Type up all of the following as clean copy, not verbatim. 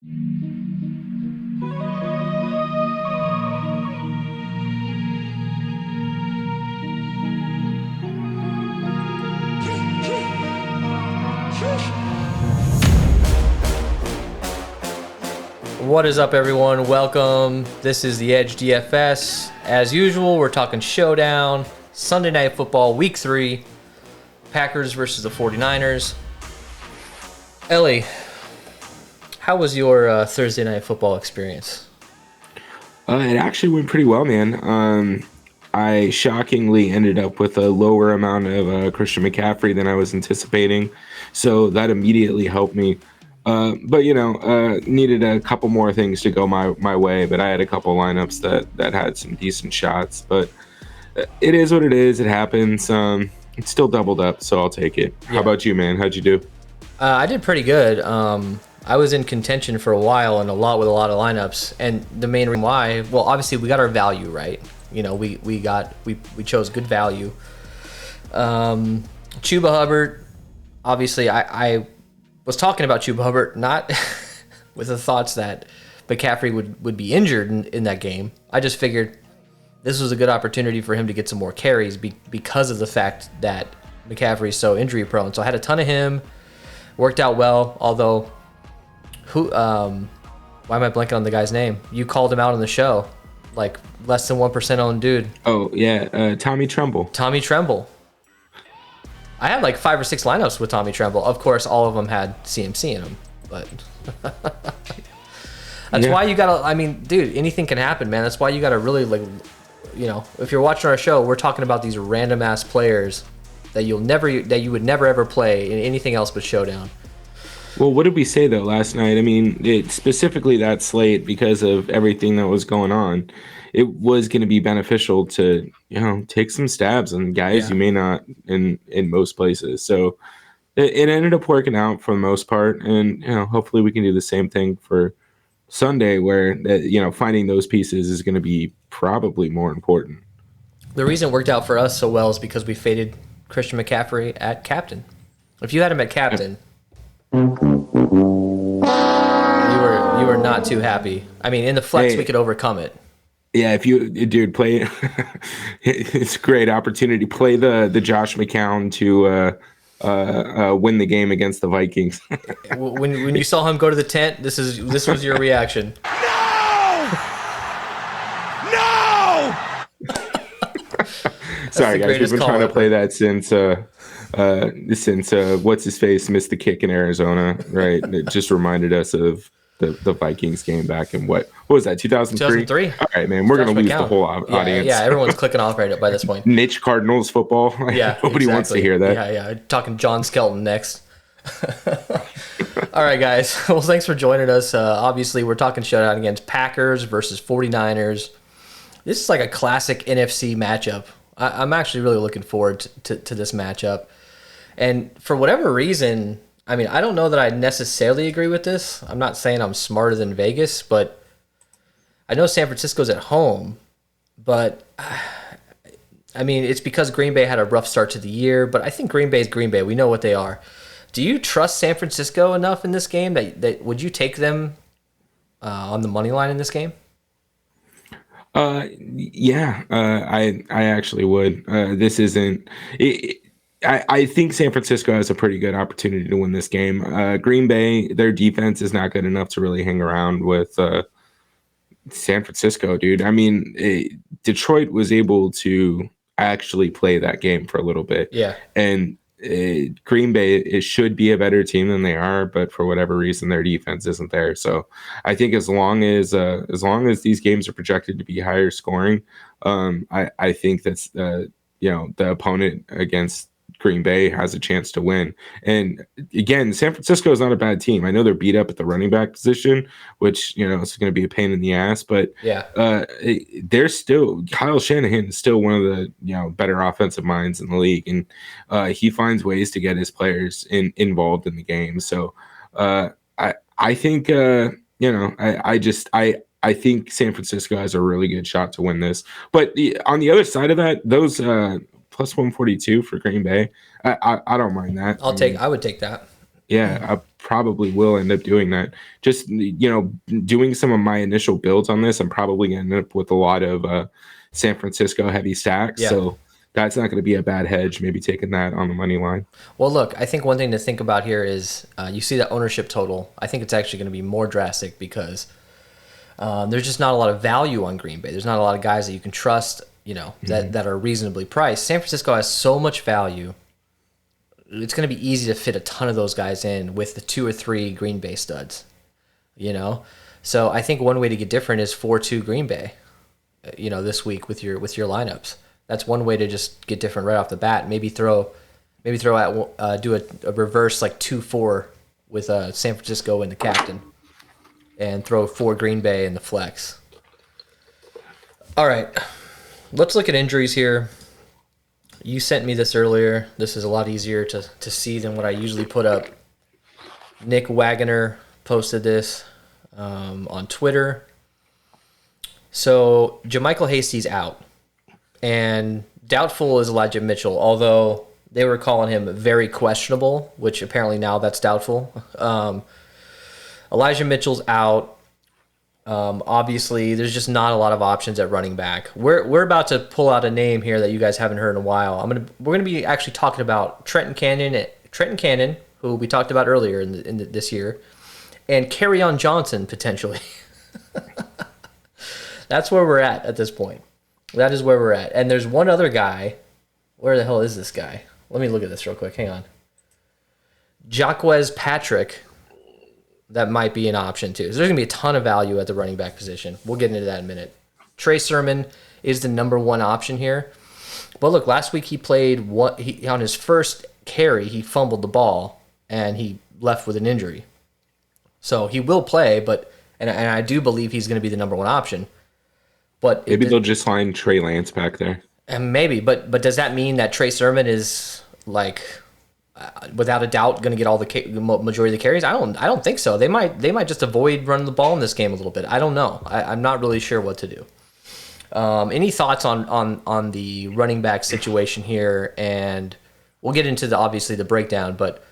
What is up, everyone? Welcome. This is the Edge DFS. As usual, we're talking Showdown, Sunday Night Football, Week 3, Packers versus the 49ers. Ellie, how was your Thursday Night Football experience? It actually went pretty well, man. I shockingly ended up with a lower amount of Christian McCaffrey than I was anticipating, so that immediately helped me. But needed a couple more things to go my way. But I had a couple lineups that had some decent shots. But it is what it is. It happens. It's still doubled up, so I'll take it. Yeah. How about you, man? How'd you do? I did pretty good. I was in contention for a while and with a lot of lineups. And the main reason why, well, obviously we got our value right. You know, we chose good value. Chuba Hubbard, obviously I was talking about Chuba Hubbard, not with the thoughts that McCaffrey would be injured in that game. I just figured this was a good opportunity for him to get some more carries because of the fact that McCaffrey is so injury prone. So I had a ton of him. Worked out well, although why am I blanking on the guy's name? You called him out on the show. Like less than 1% owned dude. Oh, yeah. Tommy Tremble. Tommy Tremble. I had like 5 or 6 lineups with Tommy Tremble. Of course, all of them had CMC in them, but that's why you gotta. I mean, dude, anything can happen, man. That's why you gotta really if you're watching our show, we're talking about these random ass players that you would never ever play in anything else but Showdown. Well, what did we say though last night? I mean, specifically that slate, because of everything that was going on, it was going to be beneficial to take some stabs on guys you may not in most places. So it ended up working out for the most part, and hopefully we can do the same thing for Sunday, where finding those pieces is going to be probably more important. The reason it worked out for us so well is because we faded Christian McCaffrey at captain. If you had him at captain, you were not too happy. I mean, in the flex, we could overcome it. Yeah, if you, dude, play, it's a great opportunity. Play the Josh McCown to win the game against the Vikings. when you saw him go to the tent, this was your reaction. No! Sorry, guys, we've been trying to play that since what's his face missed the kick in Arizona, right? It just reminded us of the Vikings game back in what was that, 2003? 2003. All right, man, we're going to lose the whole audience. Yeah, everyone's clicking off right by this point. Niche Cardinals football. Yeah, nobody wants to hear that. Yeah. Talking John Skelton next. All right, guys. Well, thanks for joining us. Obviously, we're talking Showdown against Packers versus 49ers. This is like a classic NFC matchup. I'm actually really looking forward to this matchup. And for whatever reason, I mean, I don't know that I necessarily agree with this. I'm not saying I'm smarter than Vegas, but I know San Francisco's at home. But, I mean, it's because Green Bay had a rough start to the year. But I think Green Bay's Green Bay. We know what they are. Do you trust San Francisco enough in this game that would you take them on the money line in this game? Yeah, I actually would. This isn't. I think San Francisco has a pretty good opportunity to win this game. Green Bay, their defense is not good enough to really hang around with San Francisco, dude. I mean, Detroit was able to actually play that game for a little bit. Yeah. And Green Bay, it should be a better team than they are, but for whatever reason, their defense isn't there. So I think as long as these games are projected to be higher scoring, I think that's the opponent against Green Bay has a chance to win. And again, San Francisco is not a bad team. I know they're beat up at the running back position, which is going to be a pain in the ass. But they're still Kyle Shanahan is still one of the better offensive minds in the league, and he finds ways to get his players involved in the game. So I think I think San Francisco has a really good shot to win this. But on the other side of that, those plus 142 for Green Bay, I don't mind that. I would take that. Yeah, I probably will end up doing that. Just, doing some of my initial builds on this, I'm probably going to end up with a lot of San Francisco heavy stacks. Yeah. So that's not going to be a bad hedge, maybe taking that on the money line. Well, look, I think one thing to think about here is you see the ownership total. I think it's actually going to be more drastic because there's just not a lot of value on Green Bay. There's not a lot of guys that you can trust, that are reasonably priced. San Francisco has so much value. It's going to be easy to fit a ton of those guys in with the 2 or 3 Green Bay studs, So I think one way to get different is 4-2 Green Bay, this week with your lineups. That's one way to just get different right off the bat. Maybe do a reverse like 2-4 with San Francisco in the captain, and throw 4 Green Bay in the flex. All right, let's look at injuries here. You sent me this earlier. This is a lot easier to see than what I usually put up. Nick Wagoner posted this on Twitter. So JaMychal Hasty's out, and doubtful is Elijah Mitchell, although they were calling him very questionable, which apparently now that's doubtful. Elijah Mitchell's out. Obviously, there's just not a lot of options at running back. We're about to pull out a name here that you guys haven't heard in a while. We're gonna be actually talking about Trenton Cannon, who we talked about earlier in this year, and Kerryon Johnson potentially. That's where we're at this point. That is where we're at. And there's one other guy. Where the hell is this guy? Let me look at this real quick. Hang on. Jaquez Patrick. That might be an option too. So there's going to be a ton of value at the running back position. We'll get into that in a minute. Trey Sermon is the number 1 option here. But look, last week he played on his first carry, he fumbled the ball and he left with an injury. So he will play, and I do believe he's going to be the number 1 option. But maybe they'll just line Trey Lance back there. And maybe, but does that mean that Trey Sermon is like without a doubt going to get all the majority of the carries? I don't think so. They might just avoid running the ball in this game a little bit. I don't know. I'm not really sure what to do. Any thoughts on the running back situation here? And we'll get into obviously the breakdown. But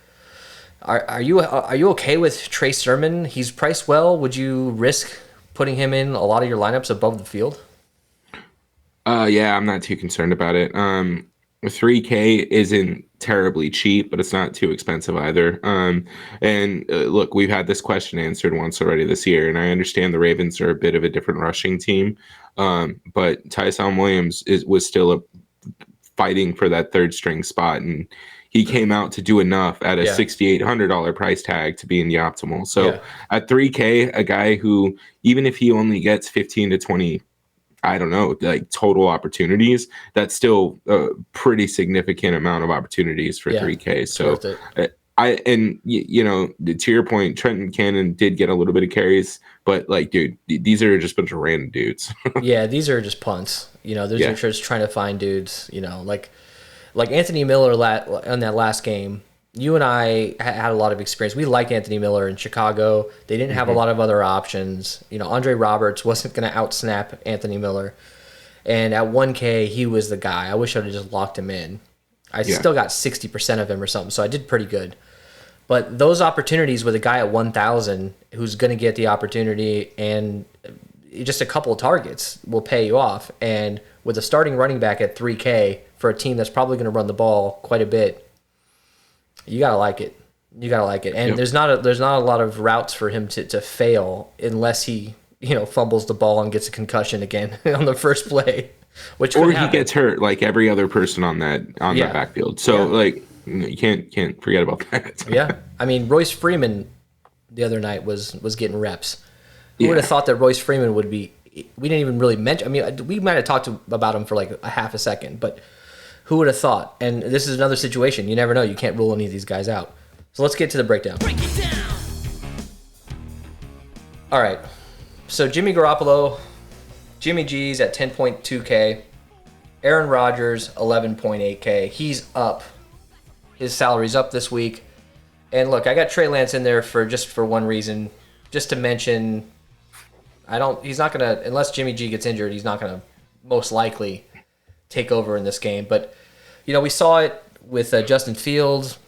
are you okay with Trey Sermon? He's priced well. Would you risk putting him in a lot of your lineups above the field? Yeah, I'm not too concerned about it. $3K isn't terribly cheap, but it's not too expensive either. Look, we've had this question answered once already this year, and I understand the Ravens are a bit of a different rushing team, but Tyson Williams was still fighting for that 3rd string spot, and he came out to do enough at a $6,800 price tag to be in the optimal. So at $3K, a guy who, even if he only gets 15 to 20, I don't know, like total opportunities, that's still a pretty significant amount of opportunities for 3K. So to your point, Trenton Cannon did get a little bit of carries, but like, dude, these are just a bunch of random dudes. Yeah, these are just punts. Those are just trying to find dudes, like Anthony Miller on that last game. You and I had a lot of experience. We liked Anthony Miller in Chicago. They didn't have a lot of other options. Andre Roberts wasn't going to outsnap Anthony Miller. And at 1K, he was the guy. I wish I would have just locked him in. I still got 60% of him or something, so I did pretty good. But those opportunities with a guy at 1,000 who's going to get the opportunity and just a couple of targets will pay you off. And with a starting running back at 3K for a team that's probably going to run the ball quite a bit, you gotta like it. And there's not a lot of routes for him to fail unless he fumbles the ball and gets a concussion again on the first play, or he gets hurt like every other person on that backfield. So like you can't forget about that. Yeah, I mean Royce Freeman the other night was getting reps. Who would have thought that Royce Freeman would be? We didn't even really mention. I mean, we might have talked about him for like a half a second, but who would have thought? And this is another situation. You never know. You can't rule any of these guys out. So let's get to the breakdown. Break it down. All right. So Jimmy Garoppolo, Jimmy G's at 10.2K. Aaron Rodgers, 11.8K. He's up. His salary's up this week. And look, I got Trey Lance in there for one reason. Just to mention, he's not going to, unless Jimmy G gets injured, he's not going to most likely take over in this game. But we saw it with Justin Fields.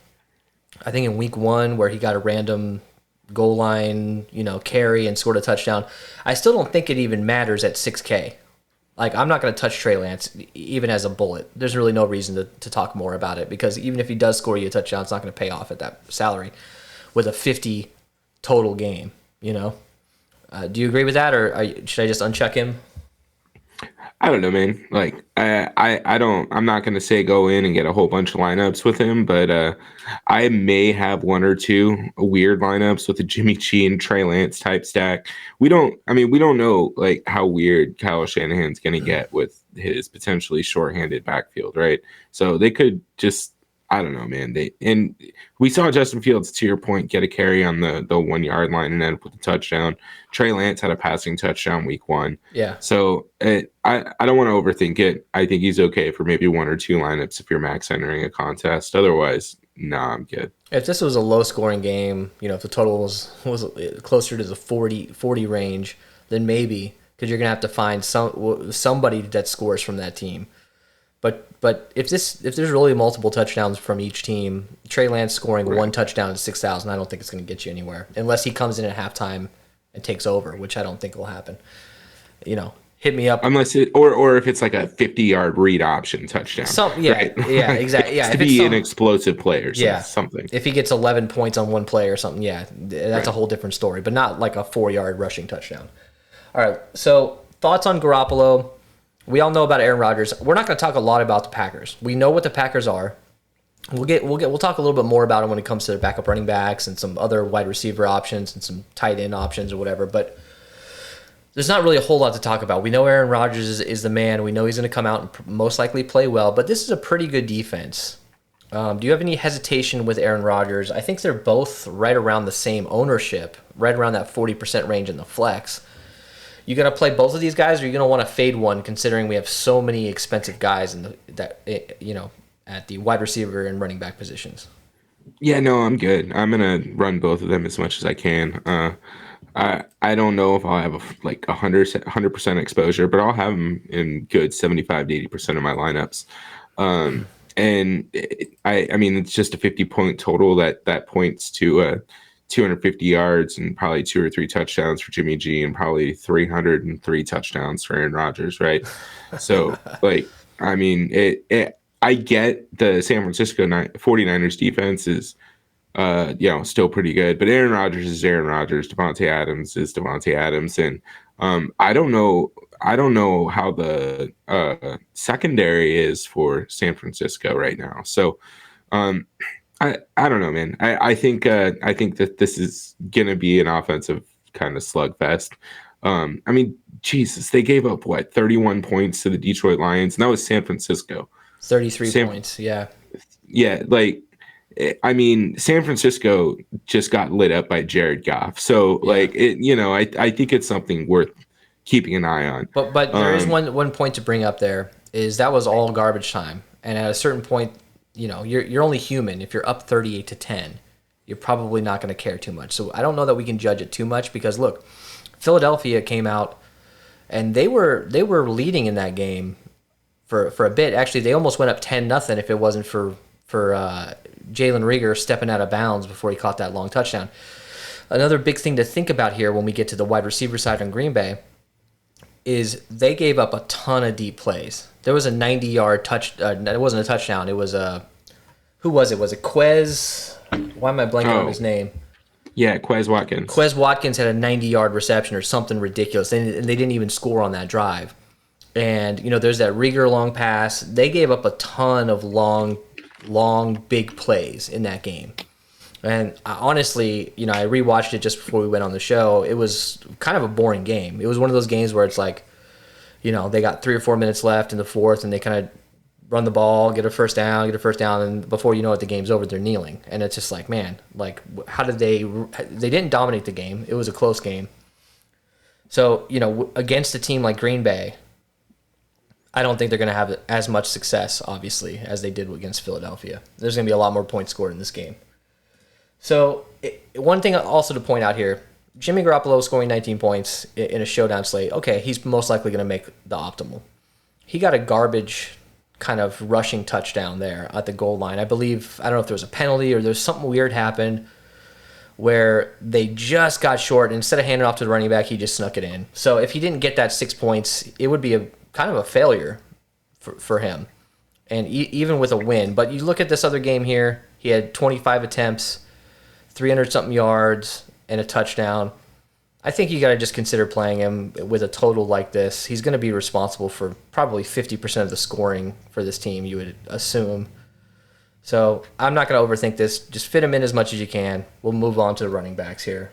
I think in week 1 where he got a random goal line, carry and scored a touchdown. I still don't think it even matters at 6K. Like, I'm not going to touch Trey Lance even as a bullet. There's really no reason to talk more about it, because even if he does score you a touchdown, it's not going to pay off at that salary with a 50 total game, Do you agree with that, or should I just uncheck him? I don't know, man. Like, I'm not going to say go in and get a whole bunch of lineups with him, but I may have one or two weird lineups with a Jimmy G and Trey Lance type stack. We don't know like how weird Kyle Shanahan's going to get with his potentially shorthanded backfield, right? So they could just, I don't know, man. We saw Justin Fields, to your point, get a carry on the 1 yard line and end up with a touchdown. Trey Lance had a passing touchdown week 1. Yeah. So I don't want to overthink it. I think he's okay for maybe 1 or 2 lineups if you're max entering a contest. Otherwise, nah, I'm good. If this was a low scoring game, if the total was closer to the 40 range, then maybe, because you're gonna have to find somebody that scores from that team. But if there's really multiple touchdowns from each team, Trey Lance scoring one touchdown at 6,000, I don't think it's going to get you anywhere unless he comes in at halftime and takes over, which I don't think will happen. Hit me up unless or if it's like a 50-yard read option touchdown. Right? Yeah, exactly. Yeah, to be an explosive player. So yeah, something. If he gets 11 points on one play or something, yeah, that's a whole different story. But not like a 4-yard rushing touchdown. All right. So thoughts on Garoppolo? We all know about Aaron Rodgers. We're not going to talk a lot about the Packers. We know what the Packers are. We'll talk a little bit more about it when it comes to the backup running backs and some other wide receiver options and some tight end options or whatever. But there's not really a whole lot to talk about. We know Aaron Rodgers is the man. We know he's going to come out and most likely play well. But this is a pretty good defense. Do you have any hesitation with Aaron Rodgers? I think they're both right around the same ownership, right around that 40% range in the flex. You going to play both of these guys, or are you going to want to fade one, considering we have so many expensive guys at the wide receiver and running back positions? Yeah, no, I'm good. I'm going to run both of them as much as I can. I don't know if I'll have a 100% exposure, but I'll have them in good 75 to 80% of my lineups. And I mean, it's just a 50-point total that points to 250 yards and probably 2 or 3 touchdowns for Jimmy G and probably 303 touchdowns for Aaron Rodgers, right? So, I mean, I get the San Francisco 49ers defense is, still pretty good, but Aaron Rodgers is Aaron Rodgers. Devontae Adams is Devontae Adams, and I don't know how the secondary is for San Francisco right now. So, I don't know, man. I think that this is gonna be an offensive kind of slugfest. I mean, Jesus, they gave up 31 points to the Detroit Lions, and that was San Francisco. 33 points, yeah. Yeah, I mean, San Francisco just got lit up by Jared Goff, so I think it's something worth keeping an eye on. But there is one point to bring up. There is that was all garbage time, and at a certain point, you're only human. If you're up 38-10, you're probably not going to care too much. So I don't know that we can judge it too much, because look, Philadelphia came out and they were leading in that game for a bit. Actually, they almost went up 10-0 if it wasn't for Jalen Reagor stepping out of bounds before he caught that long touchdown. Another big thing to think about here when we get to the wide receiver side on Green Bay is they gave up a ton of deep plays. There was a 90-yard touch. It wasn't a touchdown. It was who was it? Was it Quez? Why am I blanking on his name? Yeah, Quez Watkins. Quez Watkins had a 90-yard reception or something ridiculous, and they didn't even score on that drive. And there's that Reagor long pass. They gave up a ton of long, big plays in that game. And honestly, I rewatched it just before we went on the show. It was kind of a boring game. It was one of those games where it's like, they got 3 or 4 minutes left in the fourth, and they kind of run the ball, get a first down, and before you know it, the game's over. They're kneeling, and it's just like, man, how did they didn't dominate the game. It was a close game. So against a team like Green Bay, I don't think they're going to have as much success, obviously, as they did against Philadelphia. There's going to be a lot more points scored in this game. So one thing also to point out here, Jimmy Garoppolo scoring 19 points in a showdown slate. Okay, he's most likely going to make the optimal. He got a garbage kind of rushing touchdown there at the goal line. I believe, I don't know if there was a penalty or there's something weird happened where they just got short, and instead of handing off to the running back, he just snuck it in. So if he didn't get that 6 points, it would be a kind of a failure for him, and even with a win. But you look at this other game here, he had 25 attempts, 300-something yards, and a touchdown. I think you got to just consider playing him with a total like this. He's going to be responsible for probably 50% of the scoring for this team, you would assume. So I'm not going to overthink this. Just fit him in as much as you can. We'll move on to the running backs here.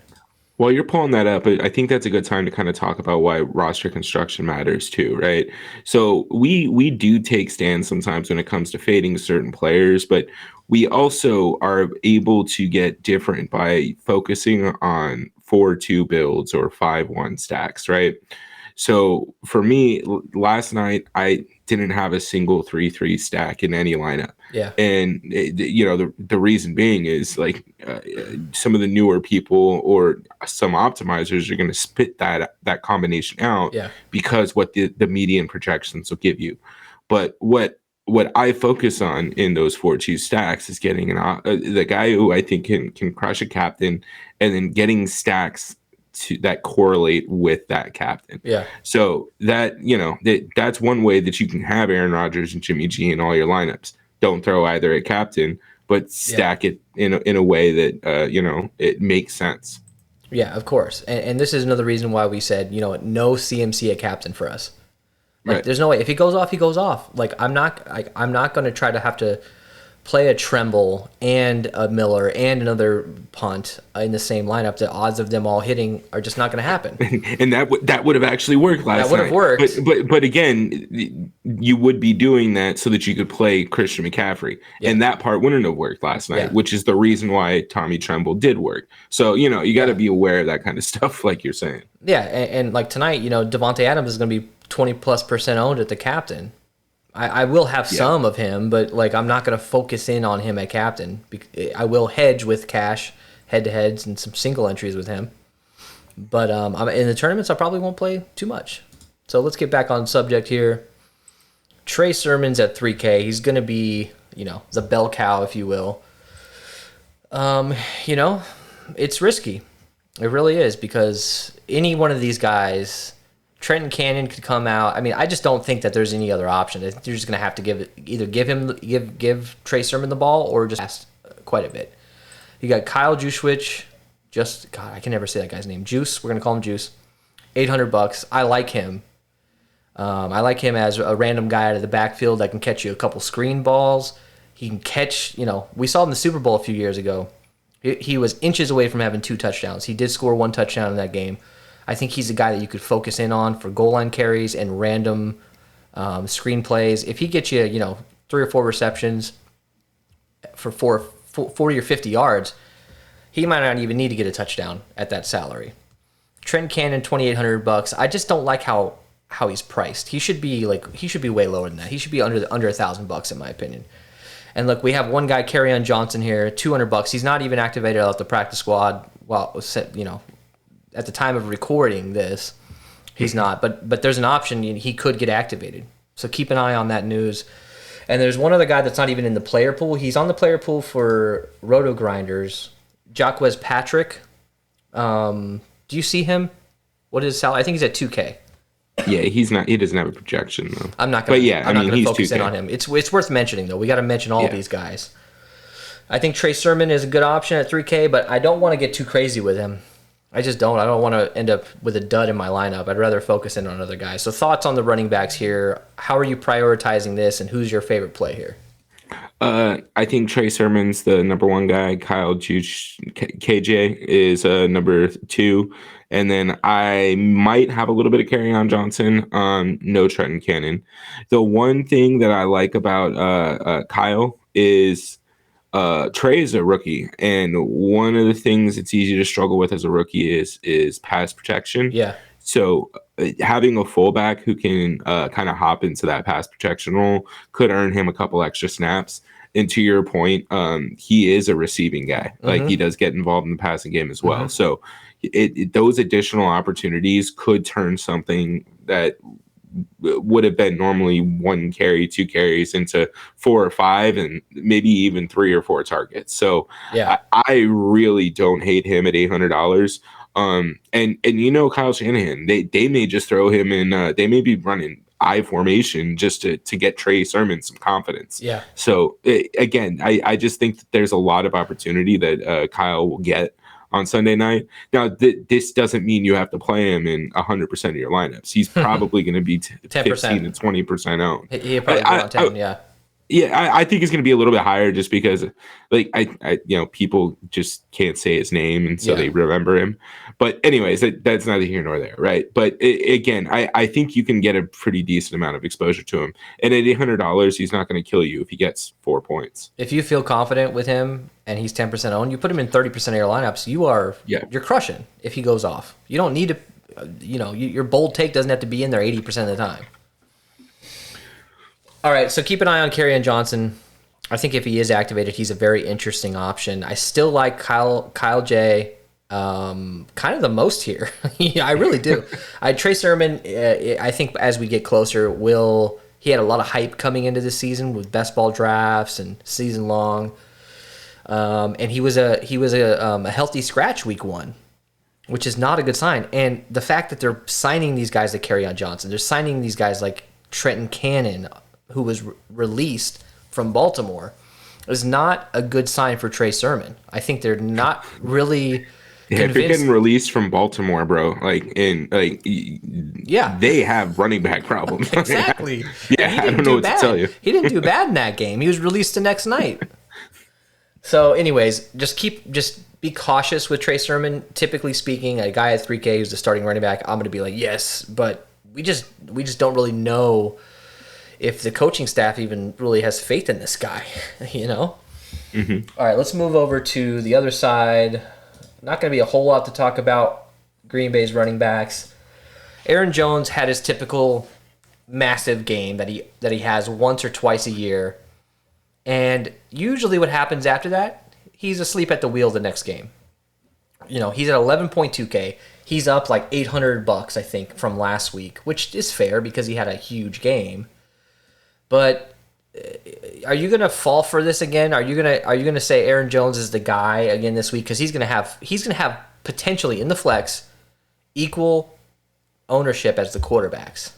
While you're pulling that up, I think that's a good time to kind of talk about why roster construction matters too, right? So we do take stands sometimes when it comes to fading certain players, but we also are able to get different by focusing on 4-2 builds or 5-1 stacks, right? So for me, last night, I didn't have a single 3-3 stack in any lineup. Yeah. And, the reason being is like some of the newer people or some optimizers are going to spit that combination out because what the median projections will give you. But what I focus on in those 4-2 stacks is getting the guy who I think can crush a captain and then getting stacks that correlate with that captain. Yeah. So that's one way that you can have Aaron Rodgers and Jimmy G in all your lineups. Don't throw either a captain, but stack it in a way that it makes sense. Yeah, of course. And this is another reason why we said, no CMC a captain for us. Like, right. There's no way. If he goes off, he goes off. Like, I'm not going to try to have to play a Tremble and a Miller and another punt in the same lineup. The odds of them all hitting are just not going to happen. And that would have actually worked last night. That would have worked. But again, you would be doing that so that you could play Christian McCaffrey. Yeah. And that part wouldn't have worked last night, which is the reason why Tommy Tremble did work. So, you got to be aware of that kind of stuff, like you're saying. Yeah, and like tonight, Devontae Adams is going to be 20+% owned at the captain. I will have some of him, but like I'm not going to focus in on him at captain. I will hedge with cash, head-to-heads, and some single entries with him. But in the tournaments, I probably won't play too much. So let's get back on subject here. Trey Sermon's at 3K. He's going to be, the bell cow, if you will. It's risky. It really is, because any one of these guys, Trenton Cannon could come out. I mean, I just don't think that there's any other option. I think you're just going to have to give Trey Sermon the ball or just pass quite a bit. You got Kyle Juszczyk. I can never say that guy's name. Juice. We're going to call him Juice. $800. I like him. I like him as a random guy out of the backfield that can catch you a couple screen balls. He can catch, we saw him in the Super Bowl a few years ago. He was inches away from having 2 touchdowns. He did score 1 touchdown in that game. I think he's a guy that you could focus in on for goal line carries and random screen plays. If he gets you, 3 or 4 receptions for 40 or 50 yards, he might not even need to get a touchdown at that salary. Trent Cannon, $2,800. I just don't like how he's priced. He should be way lower than that. He should be under $1,000 in my opinion. And look, we have one guy, Kerryon Johnson here, $200. He's not even activated off the practice squad. Well, at the time of recording this, he's not. But there's an option he could get activated. So keep an eye on that news. And there's one other guy that's not even in the player pool. He's on the player pool for Roto Grinders. Jaquez Patrick. Do you see him? What is his salary? I think he's at 2K. Yeah, he's not. He doesn't have a projection though. I'm not going to focus in on him. It's worth mentioning though. We got to mention all these guys. I think Trey Sermon is a good option at 3K, but I don't want to get too crazy with him. I just don't. I don't want to end up with a dud in my lineup. I'd rather focus in on other guys. So thoughts on the running backs here. How are you prioritizing this, and who's your favorite play here? I think Trey Sermon's the number 1 guy. Kyle Juszczyk, KJ is number 2. And then I might have a little bit of Kerryon Johnson. No Trenton Cannon. The one thing that I like about Kyle is Trey is a rookie, and one of the things it's easy to struggle with as a rookie is pass protection. Yeah. So having a fullback who can kind of hop into that pass protection role could earn him a couple extra snaps. And to your point, he is a receiving guy. Mm-hmm. Like he does get involved in the passing game as well. Mm-hmm. So those additional opportunities could turn something that would have been normally 1 carry, 2 carries into 4 or 5, and maybe even 3 or 4 targets. So Yeah. I really don't hate him at $800. And Kyle Shanahan, they may just throw him in. They may be running I formation just to get Trey Sermon some confidence. Yeah. So again, I just think that there's a lot of opportunity that Kyle will get on Sunday night. Now, this doesn't mean you have to play him in 100% of your lineups. He's probably going to be 15 to 20% owned. He'll probably go on 10, yeah. Yeah, I think it's going to be a little bit higher just because, like, I people just can't say his name, and so they remember him. But anyways, that's neither here nor there, right? But again, I think you can get a pretty decent amount of exposure to him. And at $800, he's not going to kill you if he gets 4 points. If you feel confident with him and he's 10% owned, you put him in 30% of your lineups, you're crushing if he goes off. You don't need to, your bold take doesn't have to be in there 80% of the time. All right, so keep an eye on Kerryon Johnson. I think if he is activated, he's a very interesting option. I still like Kyle J kind of the most here. I really do. Trey Sermon, I think as we get closer, he had a lot of hype coming into this season with best ball drafts and season long. And he was a healthy scratch week 1, which is not a good sign. And the fact that they're signing these guys like Kerryon Johnson, they're signing these guys like Trenton Cannon, who was released from Baltimore, is not a good sign for Trey Sermon. I think they're not really convinced. If you're getting released from Baltimore, bro, they have running back problems. Exactly. I don't know what to tell you. He didn't do bad in that game. He was released the next night. So, anyways, just be cautious with Trey Sermon. Typically speaking, a guy at 3K who's the starting running back, I'm going to be like, yes, but we just don't really know if the coaching staff even really has faith in this guy, Mm-hmm. All right, let's move over to the other side. Not going to be a whole lot to talk about Green Bay's running backs. Aaron Jones had his typical massive game that he has once or twice a year. And usually what happens after that, he's asleep at the wheel the next game. He's at 11.2K. He's up like $800, I think, from last week, which is fair because he had a huge game. But are you going to fall for this again? Are you going to say Aaron Jones is the guy again this week? Because he's going to have potentially in the flex equal ownership as the quarterbacks.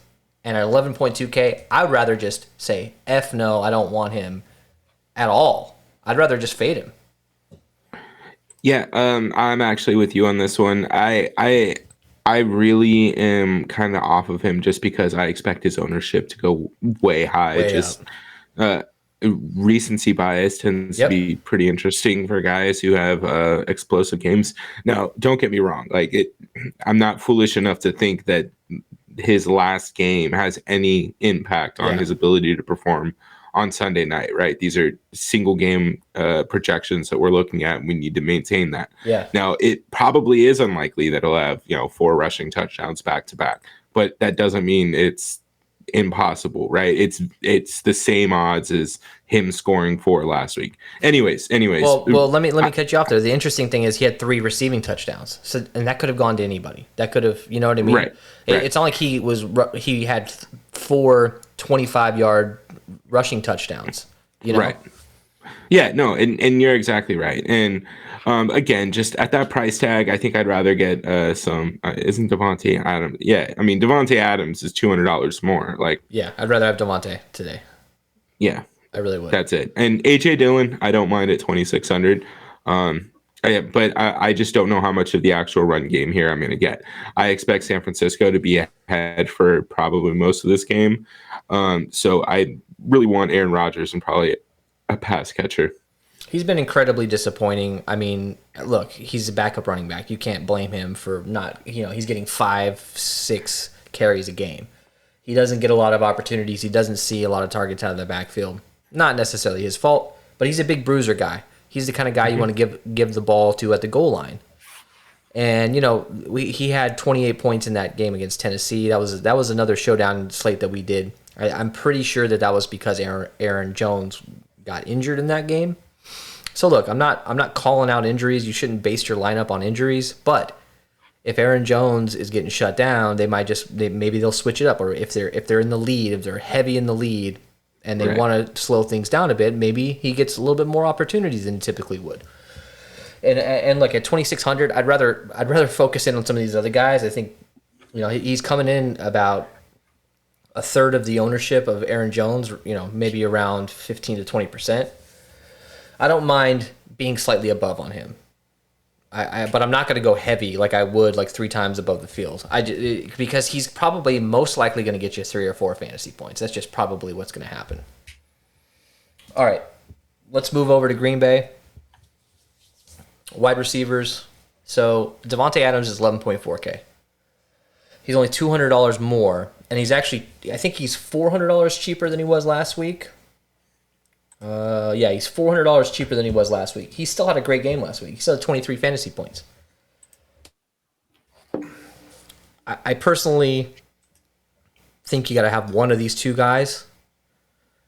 And at 11.2K, I'd rather just say F no, I don't want him at all. I'd rather just fade him. Yeah, I'm actually with you on this one. I really am kind of off of him just because I expect his ownership to go way high. Recency bias tends to be pretty interesting for guys who have explosive games. Now, don't get me wrong. I'm not foolish enough to think that his last game has any impact on his ability to perform on Sunday night, right? These are single game projections that we're looking at, and we need to maintain that. Yeah. Now, it probably is unlikely that he'll have 4 rushing touchdowns back to back, but that doesn't mean it's impossible, right? It's the same odds as him scoring 4 last week. Anyways. Well, let me cut you off there. The interesting thing is he had 3 receiving touchdowns, and that could have gone to anybody. That could have, you know what I mean? Right. It's not like he had 4 25-yard rushing touchdowns. Right. Yeah, no, and you're exactly right. And again, just at that price tag, I think I'd rather get some. Isn't Devontae Adams? Yeah, I mean Devontae Adams is $200 more. I'd rather have Devontae today. Yeah, I really would. That's it. And AJ Dillon, I don't mind at 2,600. But I just don't know how much of the actual run game here I'm going to get. I expect San Francisco to be ahead for probably most of this game. So I really want Aaron Rodgers and probably a pass catcher. He's been incredibly disappointing. I mean, look, he's a backup running back. You can't blame him for not, he's getting 5-6 carries a game. He doesn't get a lot of opportunities. He doesn't see a lot of targets out of the backfield. Not necessarily his fault, but he's a big bruiser guy. He's the kind of guy you want to give the ball to at the goal line. And, he had 28 points in that game against Tennessee. That was another showdown slate that we did. I'm pretty sure that was because Aaron Jones got injured in that game. So look, I'm not calling out injuries. You shouldn't base your lineup on injuries, but if Aaron Jones is getting shut down, maybe they'll switch it up, or if they're in the lead, if they're heavy in the lead, and they want to slow things down a bit, maybe he gets a little bit more opportunities than he typically would. And look, at 2,600, I'd rather focus in on some of these other guys. I think, he's coming in about a third of the ownership of Aaron Jones, maybe around 15 to 20%. I don't mind being slightly above on him. But I'm not going to go heavy like I would like 3 times above the field. Because he's probably most likely going to get you 3 or 4 fantasy points. That's just probably what's going to happen. All right, let's move over to Green Bay. Wide receivers. So Devontae Adams is 11.4K. He's only $200 more, and he's actually, I think he's $400 cheaper than he was last week. He's $400 cheaper than he was last week. He still had a great game last week. He still had 23 fantasy points. I personally think you got to have one of these two guys.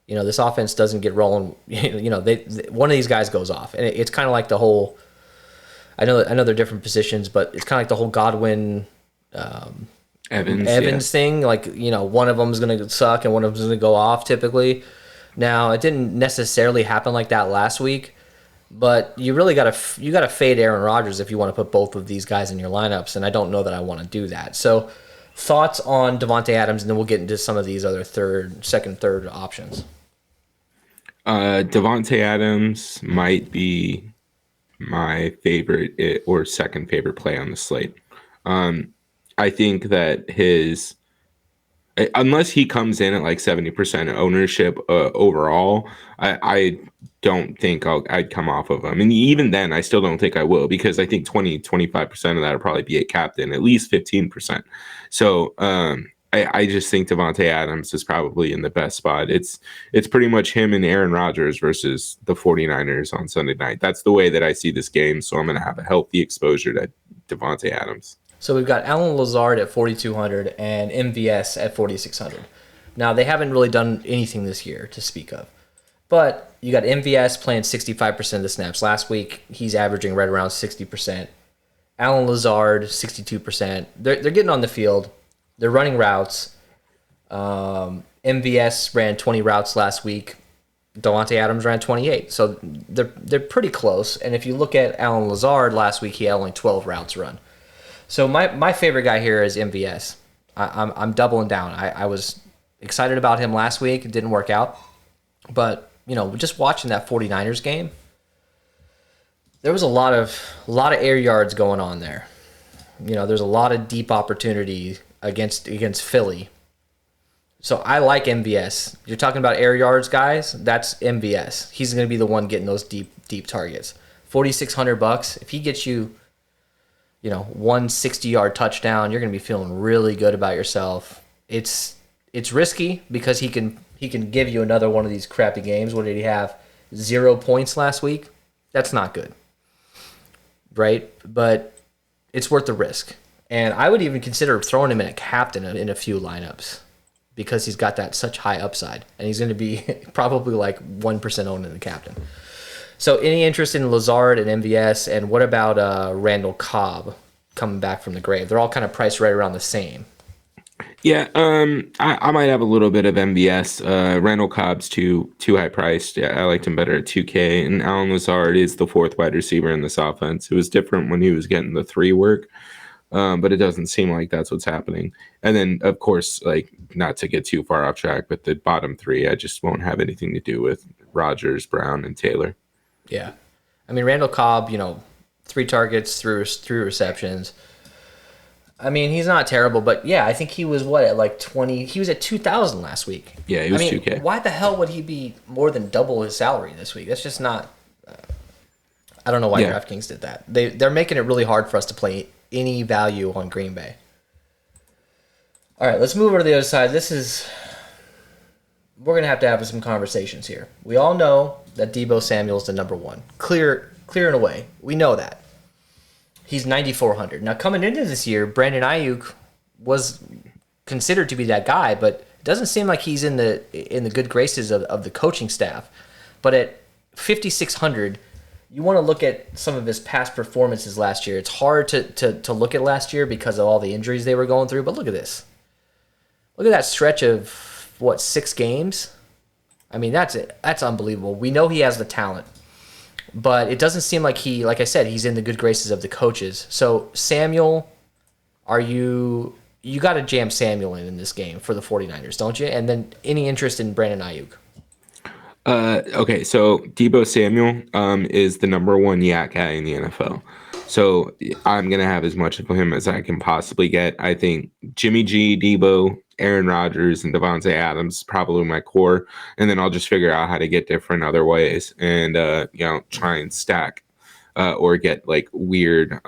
This offense doesn't get rolling. One of these guys goes off, and it's kind of like the whole. I know they're different positions, but it's kind of like the whole Godwin, Evans thing. Like, one of them is going to suck and one of them is going to go off typically. Now, it didn't necessarily happen like that last week, but you really got to fade Aaron Rodgers if you want to put both of these guys in your lineups, and I don't know that I want to do that. So, thoughts on Devontae Adams, and then we'll get into some of these other second, third options. Devontae Adams might be my favorite or second favorite play on the slate. I think that unless he comes in at like 70% ownership overall, I don't think I'd come off of him. And even then, I still don't think I will, because I think 25% of that will probably be a captain, at least 15%. So I just think Devontae Adams is probably in the best spot. It's pretty much him and Aaron Rodgers versus the 49ers on Sunday night. That's the way that I see this game. So I'm going to have a healthy exposure to Devontae Adams. So we've got Allen Lazard at 4,200 and MVS at 4,600. Now, they haven't really done anything this year to speak of. But you got MVS playing 65% of the snaps last week. He's averaging right around 60%. Allen Lazard, 62%. They're getting on the field. They're running routes. MVS ran 20 routes last week. Devontae Adams ran 28. So they're pretty close. And if you look at Allen Lazard last week, he had only 12 routes run. So my favorite guy here is MVS. I'm doubling down. I was excited about him last week. It didn't work out. But, just watching that 49ers game, there was a lot of air yards going on there. There's a lot of deep opportunity against Philly. So I like MVS. You're talking about air yards, guys. That's MVS. He's going to be the one getting those deep targets. $4,600. If he gets you, 160-yard touchdown, you're going to be feeling really good about yourself. It's risky because he can give you another one of these crappy games. What did he have? 0 points last week? That's not good, right? But it's worth the risk. And I would even consider throwing him in a captain in a few lineups because he's got that such high upside. And he's going to be probably like 1% owned in the captain. So any interest in Lazard and MVS? And what about Randall Cobb coming back from the grave? They're all kind of priced right around the same. Yeah, I might have a little bit of MVS. Randall Cobb's too high priced. Yeah, I liked him better at 2K. And Allen Lazard is the fourth wide receiver in this offense. It was different when he was getting the 3 work. But it doesn't seem like that's what's happening. And then, of course, like, not to get too far off track, but the bottom 3, I just won't have anything to do with Rodgers, Brown, and Taylor. Yeah. I mean, Randall Cobb, 3 targets, 3 receptions. I mean, he's not terrible, but yeah, I think he was at like 20. He was at 2,000 last week. Yeah, he was 2K. Why the hell would he be more than double his salary this week? That's just not. I don't know why Draftkings did that. They're making it really hard for us to play any value on Green Bay. All right, let's move over to the other side. We're gonna have to have some conversations here. We all know that Deebo Samuel's the number 1, clear and away. We know that. He's 9,400. Now, coming into this year, Brandon Ayuk was considered to be that guy, but it doesn't seem like he's in the good graces of the coaching staff. But at 5,600, you want to look at some of his past performances last year. It's hard to look at last year because of all the injuries they were going through, but look at this. Look at that stretch of, what, 6 games? I mean, that's unbelievable. We know he has the talent, but it doesn't seem like like I said, he's in the good graces of the coaches. So, Samuel, you got to jam Samuel in this game for the 49ers, don't you? And then any interest in Brandon Ayuk? Okay, so Deebo Samuel is the number 1 yak guy in the NFL. So I'm going to have as much of him as I can possibly get. I think Jimmy G, Deebo, Aaron Rodgers, and Devontae Adams probably my core. And then I'll just figure out how to get different other ways and, try and stack or get like weird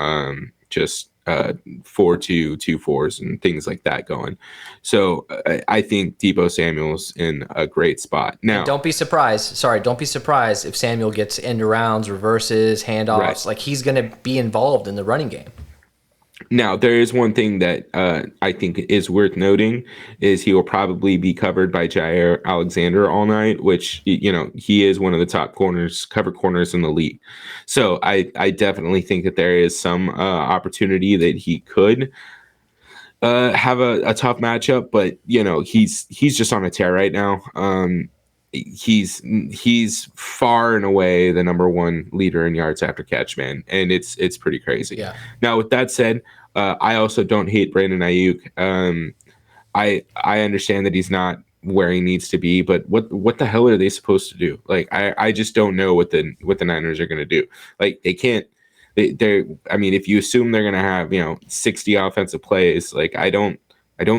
just 4-2, 2-4s, and things like that going. So I think Deebo Samuel's in a great spot. Now, and don't be surprised if Samuel gets end arounds, reverses, handoffs. Right. Like, he's going to be involved in the running game. Now, there is one thing that I think is worth noting is he will probably be covered by Jair Alexander all night, which, he is one of the top cover corners in the league. So I definitely think that there is some opportunity that he could have a tough matchup, but, he's just on a tear right now. He's far and away the number 1 leader in yards after catch, man, and it's pretty crazy. Yeah. Now, with that said, I also don't hate Brandon Ayuk. I understand that he's not where he needs to be, but what the hell are they supposed to do? Like, I just don't know what the Niners are going to do. Like, they can't. I mean, if you assume they're going to have 60 offensive plays, like I don't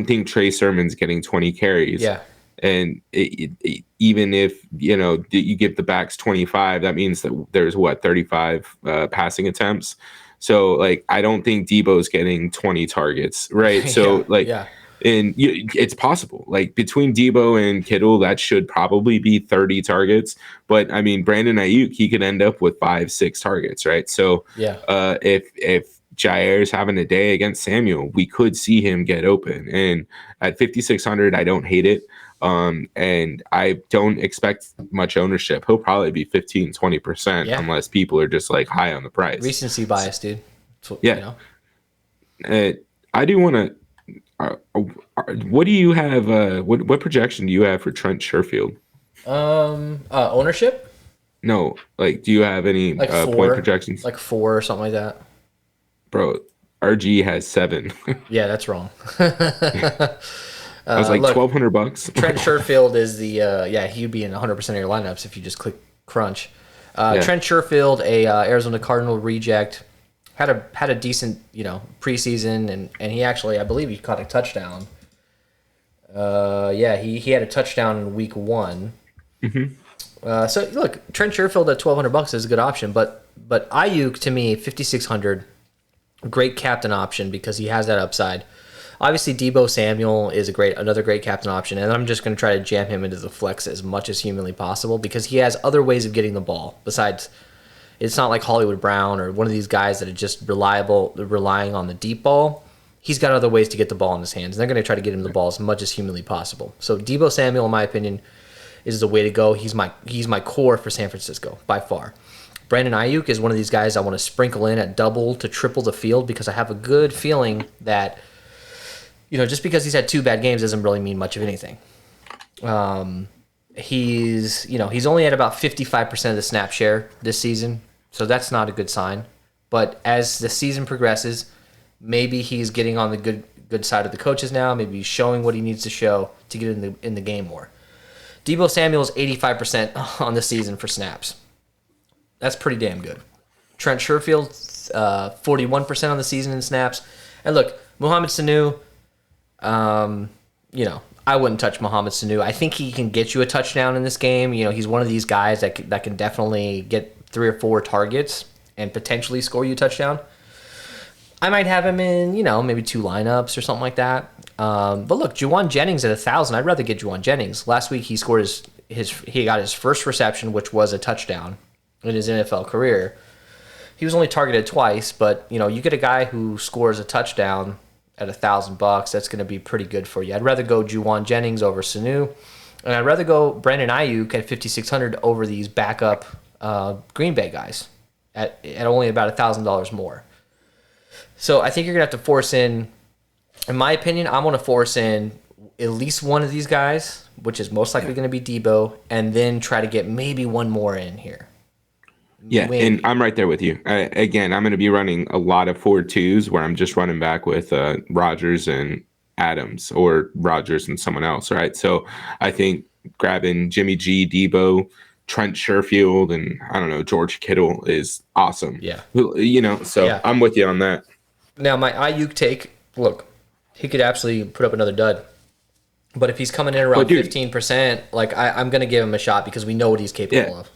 think Trey Sermon's getting 20 carries. Yeah. And even if, you give the backs 25, that means that there's 35 passing attempts. So, like, I don't think Deebo's getting 20 targets, right? So, and it's possible. Like, between Deebo and Kittle, that should probably be 30 targets. But, I mean, Brandon Ayuk, he could end up with 5-6 targets, right? So, if Jair's having a day against Samuel, we could see him get open. And at 5,600, I don't hate it. And I don't expect much ownership. He'll probably be 15-20% unless people are just like high on the price. Recency bias, dude. I do want to. What do you have? What projection do you have for Trent Sherfield? Ownership? No, like, do you have any point projections? Like 4 or something like that. Bro, RG has 7. Yeah, that's wrong. I was like, $1,200. Trent Sherfield is he'd be in 100% of your lineups if you just click crunch. Trent Sherfield, a Arizona Cardinal reject, had a decent preseason, and he actually, I believe, he caught a touchdown. He had a touchdown in week 1. Mm-hmm. So look, Trent Sherfield at $1,200 is a good option, but Ayuk to me 5,600, great captain option because he has that upside. Obviously, Deebo Samuel is another great captain option, and I'm just going to try to jam him into the flex as much as humanly possible because he has other ways of getting the ball. Besides, it's not like Hollywood Brown or one of these guys that are just relying on the deep ball. He's got other ways to get the ball in his hands, and they're going to try to get him the ball as much as humanly possible. So Deebo Samuel, in my opinion, is the way to go. He's my core for San Francisco by far. Brandon Ayuk is one of these guys I want to sprinkle in at double to triple the field because I have a good feeling that just because he's had 2 bad games doesn't really mean much of anything. He's only at about 55% of the snap share this season, so that's not a good sign. But as the season progresses, maybe he's getting on the good side of the coaches now. Maybe he's showing what he needs to show to get in the game more. Deebo Samuel is 85% on the season for snaps. That's pretty damn good. Trent Sherfield, 41% on the season in snaps. And look, Mohamed Sanu, I wouldn't touch Mohamed Sanu. I think he can get you a touchdown in this game. He's one of these guys that can definitely get 3 or 4 targets and potentially score you a touchdown. I might have him in, maybe 2 lineups or something like that. But look, Juwan Jennings at 1,000. I'd rather get Juwan Jennings. Last week he scored he got his first reception, which was a touchdown in his NFL career. He was only targeted twice, but you get a guy who scores a touchdown at $1,000, that's going to be pretty good for you. I'd rather go Juwan Jennings over Sanu, and I'd rather go Brandon Ayuk at 5,600 over these backup Green Bay guys. at only about $1,000 more. So I think you're gonna have to force in my opinion, I'm gonna force in at least one of these guys, which is most likely going to be Debo, and then try to get maybe one more in here. Yeah, Maybe. and I'm right there with you. Again, I'm going to be running a lot of 4-2s where I'm just running back with Rodgers and Adams or Rodgers and someone else, right? So I think grabbing Jimmy G, Debo, Trent Sherfield, and I don't know, George Kittle is awesome. Yeah. So Yeah. I'm with you on that. Now, my Ayuk take, look, he could absolutely put up another dud. But if he's coming in around 15%, like I'm going to give him a shot because we know what he's capable of.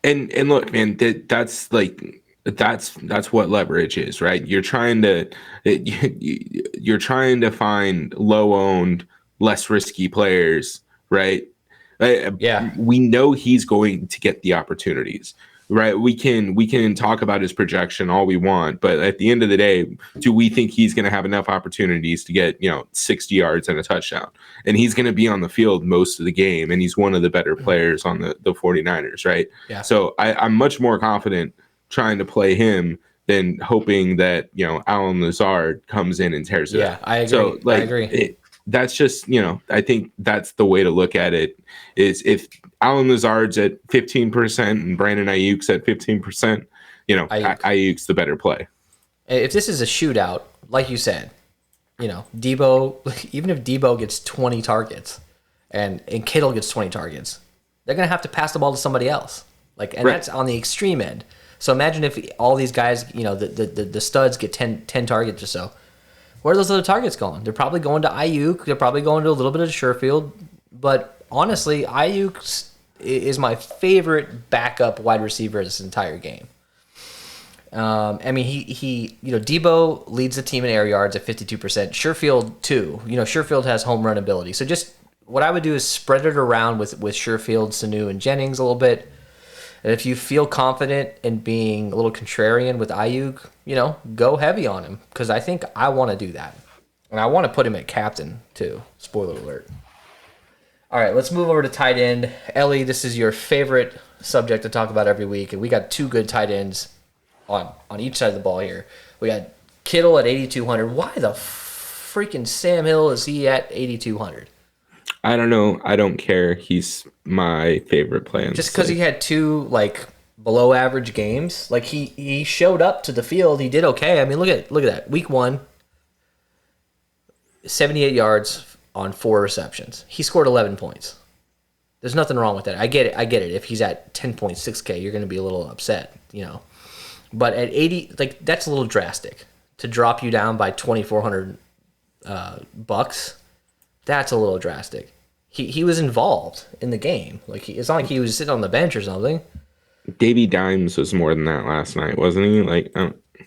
And look, man, that's what leverage is, right? You're trying to find low owned, less risky players, right? Yeah. We know he's going to get the opportunities, right? We can talk about his projection all we want, but at the end of the day, do we think he's going to have enough opportunities to get 60 yards and a touchdown? And he's going to be on the field most of the game, and he's one of the better players on the 49ers, right? Yeah. So I'm much more confident trying to play him than hoping that Alan Lazard comes in and tears it up. I agree. So I agree. That's just I think that's the way to look at it. Is if Alan Lazard's at 15% and Brandon Ayuk's at 15%, Ayuk's the better play. If this is a shootout, like you said, Debo, even if Debo gets 20 targets and Kittle gets 20 targets, they're going to have to pass the ball to somebody else. That's on the extreme end. So imagine if all these guys, the studs get 10 targets or so. Where are those other targets going? They're probably going to Ayuk. They're probably going to a little bit of Sherfield. But honestly, Ayuk is my favorite backup wide receiver this entire game. He Debo leads the team in air yards at 52%. Sherfield too. Sherfield has home run ability. So just what I would do is spread it around with Sherfield, Sanu, and Jennings a little bit. And if you feel confident in being a little contrarian with Ayuk, go heavy on him because I think I want to do that. And I want to put him at captain too. Spoiler alert. All right, let's move over to tight end. Ellie, this is your favorite subject to talk about every week, and we got two good tight ends on each side of the ball here. We got Kittle at 8,200. Why the freaking Sam Hill is he at 8,200? I don't know. I don't care. He's my favorite play. Just because he had two below average games, he showed up to the field. He did okay. I mean, look at that. Week 1, 78 yards on 4 receptions. He scored 11 points. There's nothing wrong with that. I get it. If he's at 10.6K, you're going to be a little upset, But at 80, that's a little drastic to drop you down by 2,400 bucks. That's a little drastic. He was involved in the game. It's not like he was sitting on the bench or something. Davey Dimes was more than that last night, wasn't he?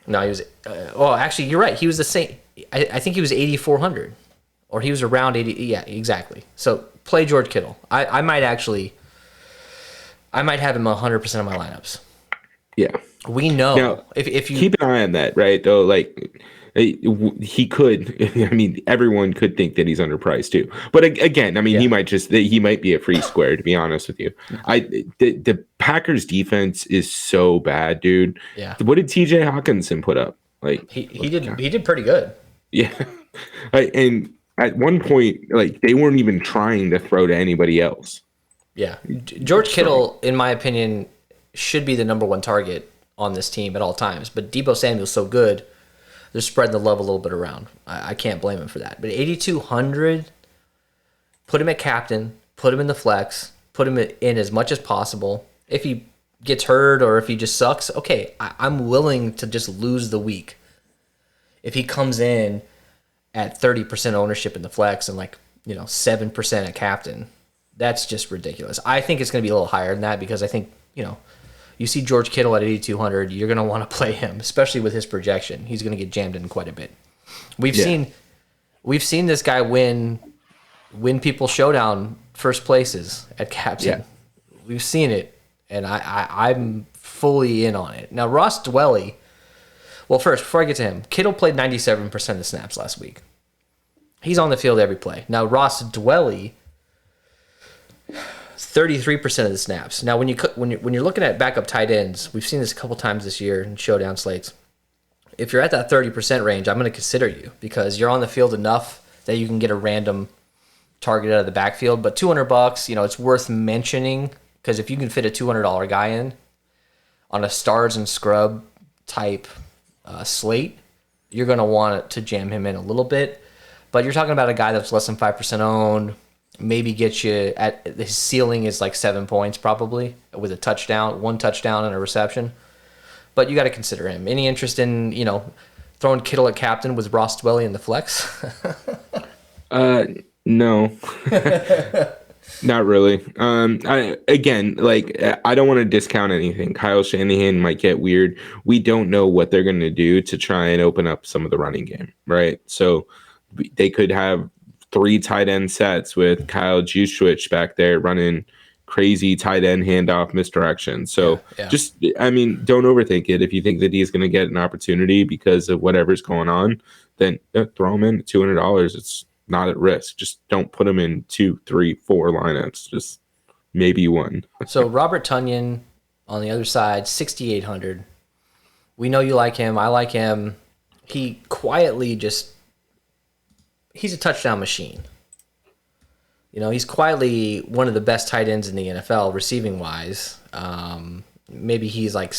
No, he was. Actually, you're right. He was the same. I think he was 8,400, or he was around 80. Yeah, exactly. So play George Kittle. I might have him 100% of my lineups. Yeah, we know. Now, if you keep an eye on that, right? Though, he could. I mean, everyone could think that he's underpriced too. But again, he might be a free square. To be honest with you, the Packers defense is so bad, dude. Yeah. What did T.J. Hawkinson put up? He did pretty good. Yeah, and at one point, they weren't even trying to throw to anybody else. Yeah, George Kittle, in my opinion, should be the number one target on this team at all times. But Deebo Samuel's so good. They're spreading the love a little bit around. I can't blame him for that. But 8,200, put him at captain, put him in the flex, put him in as much as possible. If he gets hurt or if he just sucks, okay, I'm willing to just lose the week. If he comes in at 30% ownership in the flex and 7% at captain, that's just ridiculous. I think it's going to be a little higher than that because I think, you see George Kittle at 8,200, you're going to want to play him, especially with his projection. He's going to get jammed in quite a bit. We've seen this guy win people showdown first places at captain. Yeah. We've seen it, and I'm fully in on it. Now, Ross Dwelly, well, first, before I get to him, Kittle played 97% of the snaps last week. He's on the field every play. Now, Ross Dwelly, 33% of the snaps. Now, when you're looking at backup tight ends, we've seen this a couple times this year in showdown slates. If you're at that 30% range, I'm going to consider you because you're on the field enough that you can get a random target out of the backfield. But $200, it's worth mentioning because if you can fit a $200 guy in on a stars and scrub type slate, you're going to want to jam him in a little bit. But you're talking about a guy that's less than 5% owned. Maybe get you at his ceiling is like 7 points probably with a touchdown, 1 touchdown and a reception. But you got to consider him. Any interest in, throwing Kittle at captain with Ross Dwelly in the flex? No, not really. I don't want to discount anything. Kyle Shanahan might get weird. We don't know what they're going to do to try and open up some of the running game, right? So they could have 3 tight end sets with Kyle Juszczyk back there running crazy tight end handoff misdirection. So just, don't overthink it. If you think that he's going to get an opportunity because of whatever's going on, then throw him in at $200. It's not at risk. Just don't put him in 2, 3, 4 lineups. Just maybe 1. So Robert Tonyan on the other side, 6,800. We know you like him. I like him. He quietly he's a touchdown machine. He's quietly one of the best tight ends in the NFL receiving wise. Maybe he's like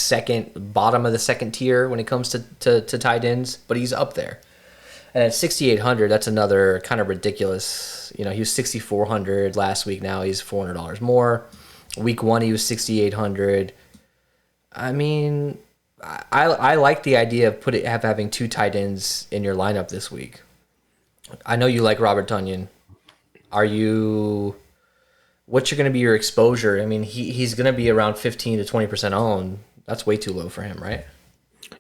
bottom of the second tier when it comes to tight ends, but he's up there. And at 6,800, that's another kind of ridiculous. He was 6,400 last week. Now he's $400 more. Week 1, he was 6,800. I mean, I like the idea of having 2 tight ends in your lineup this week. I know you like Robert Tonyan. What's going to be your exposure? I mean, he's going to be around 15 to 20% owned. That's way too low for him, right?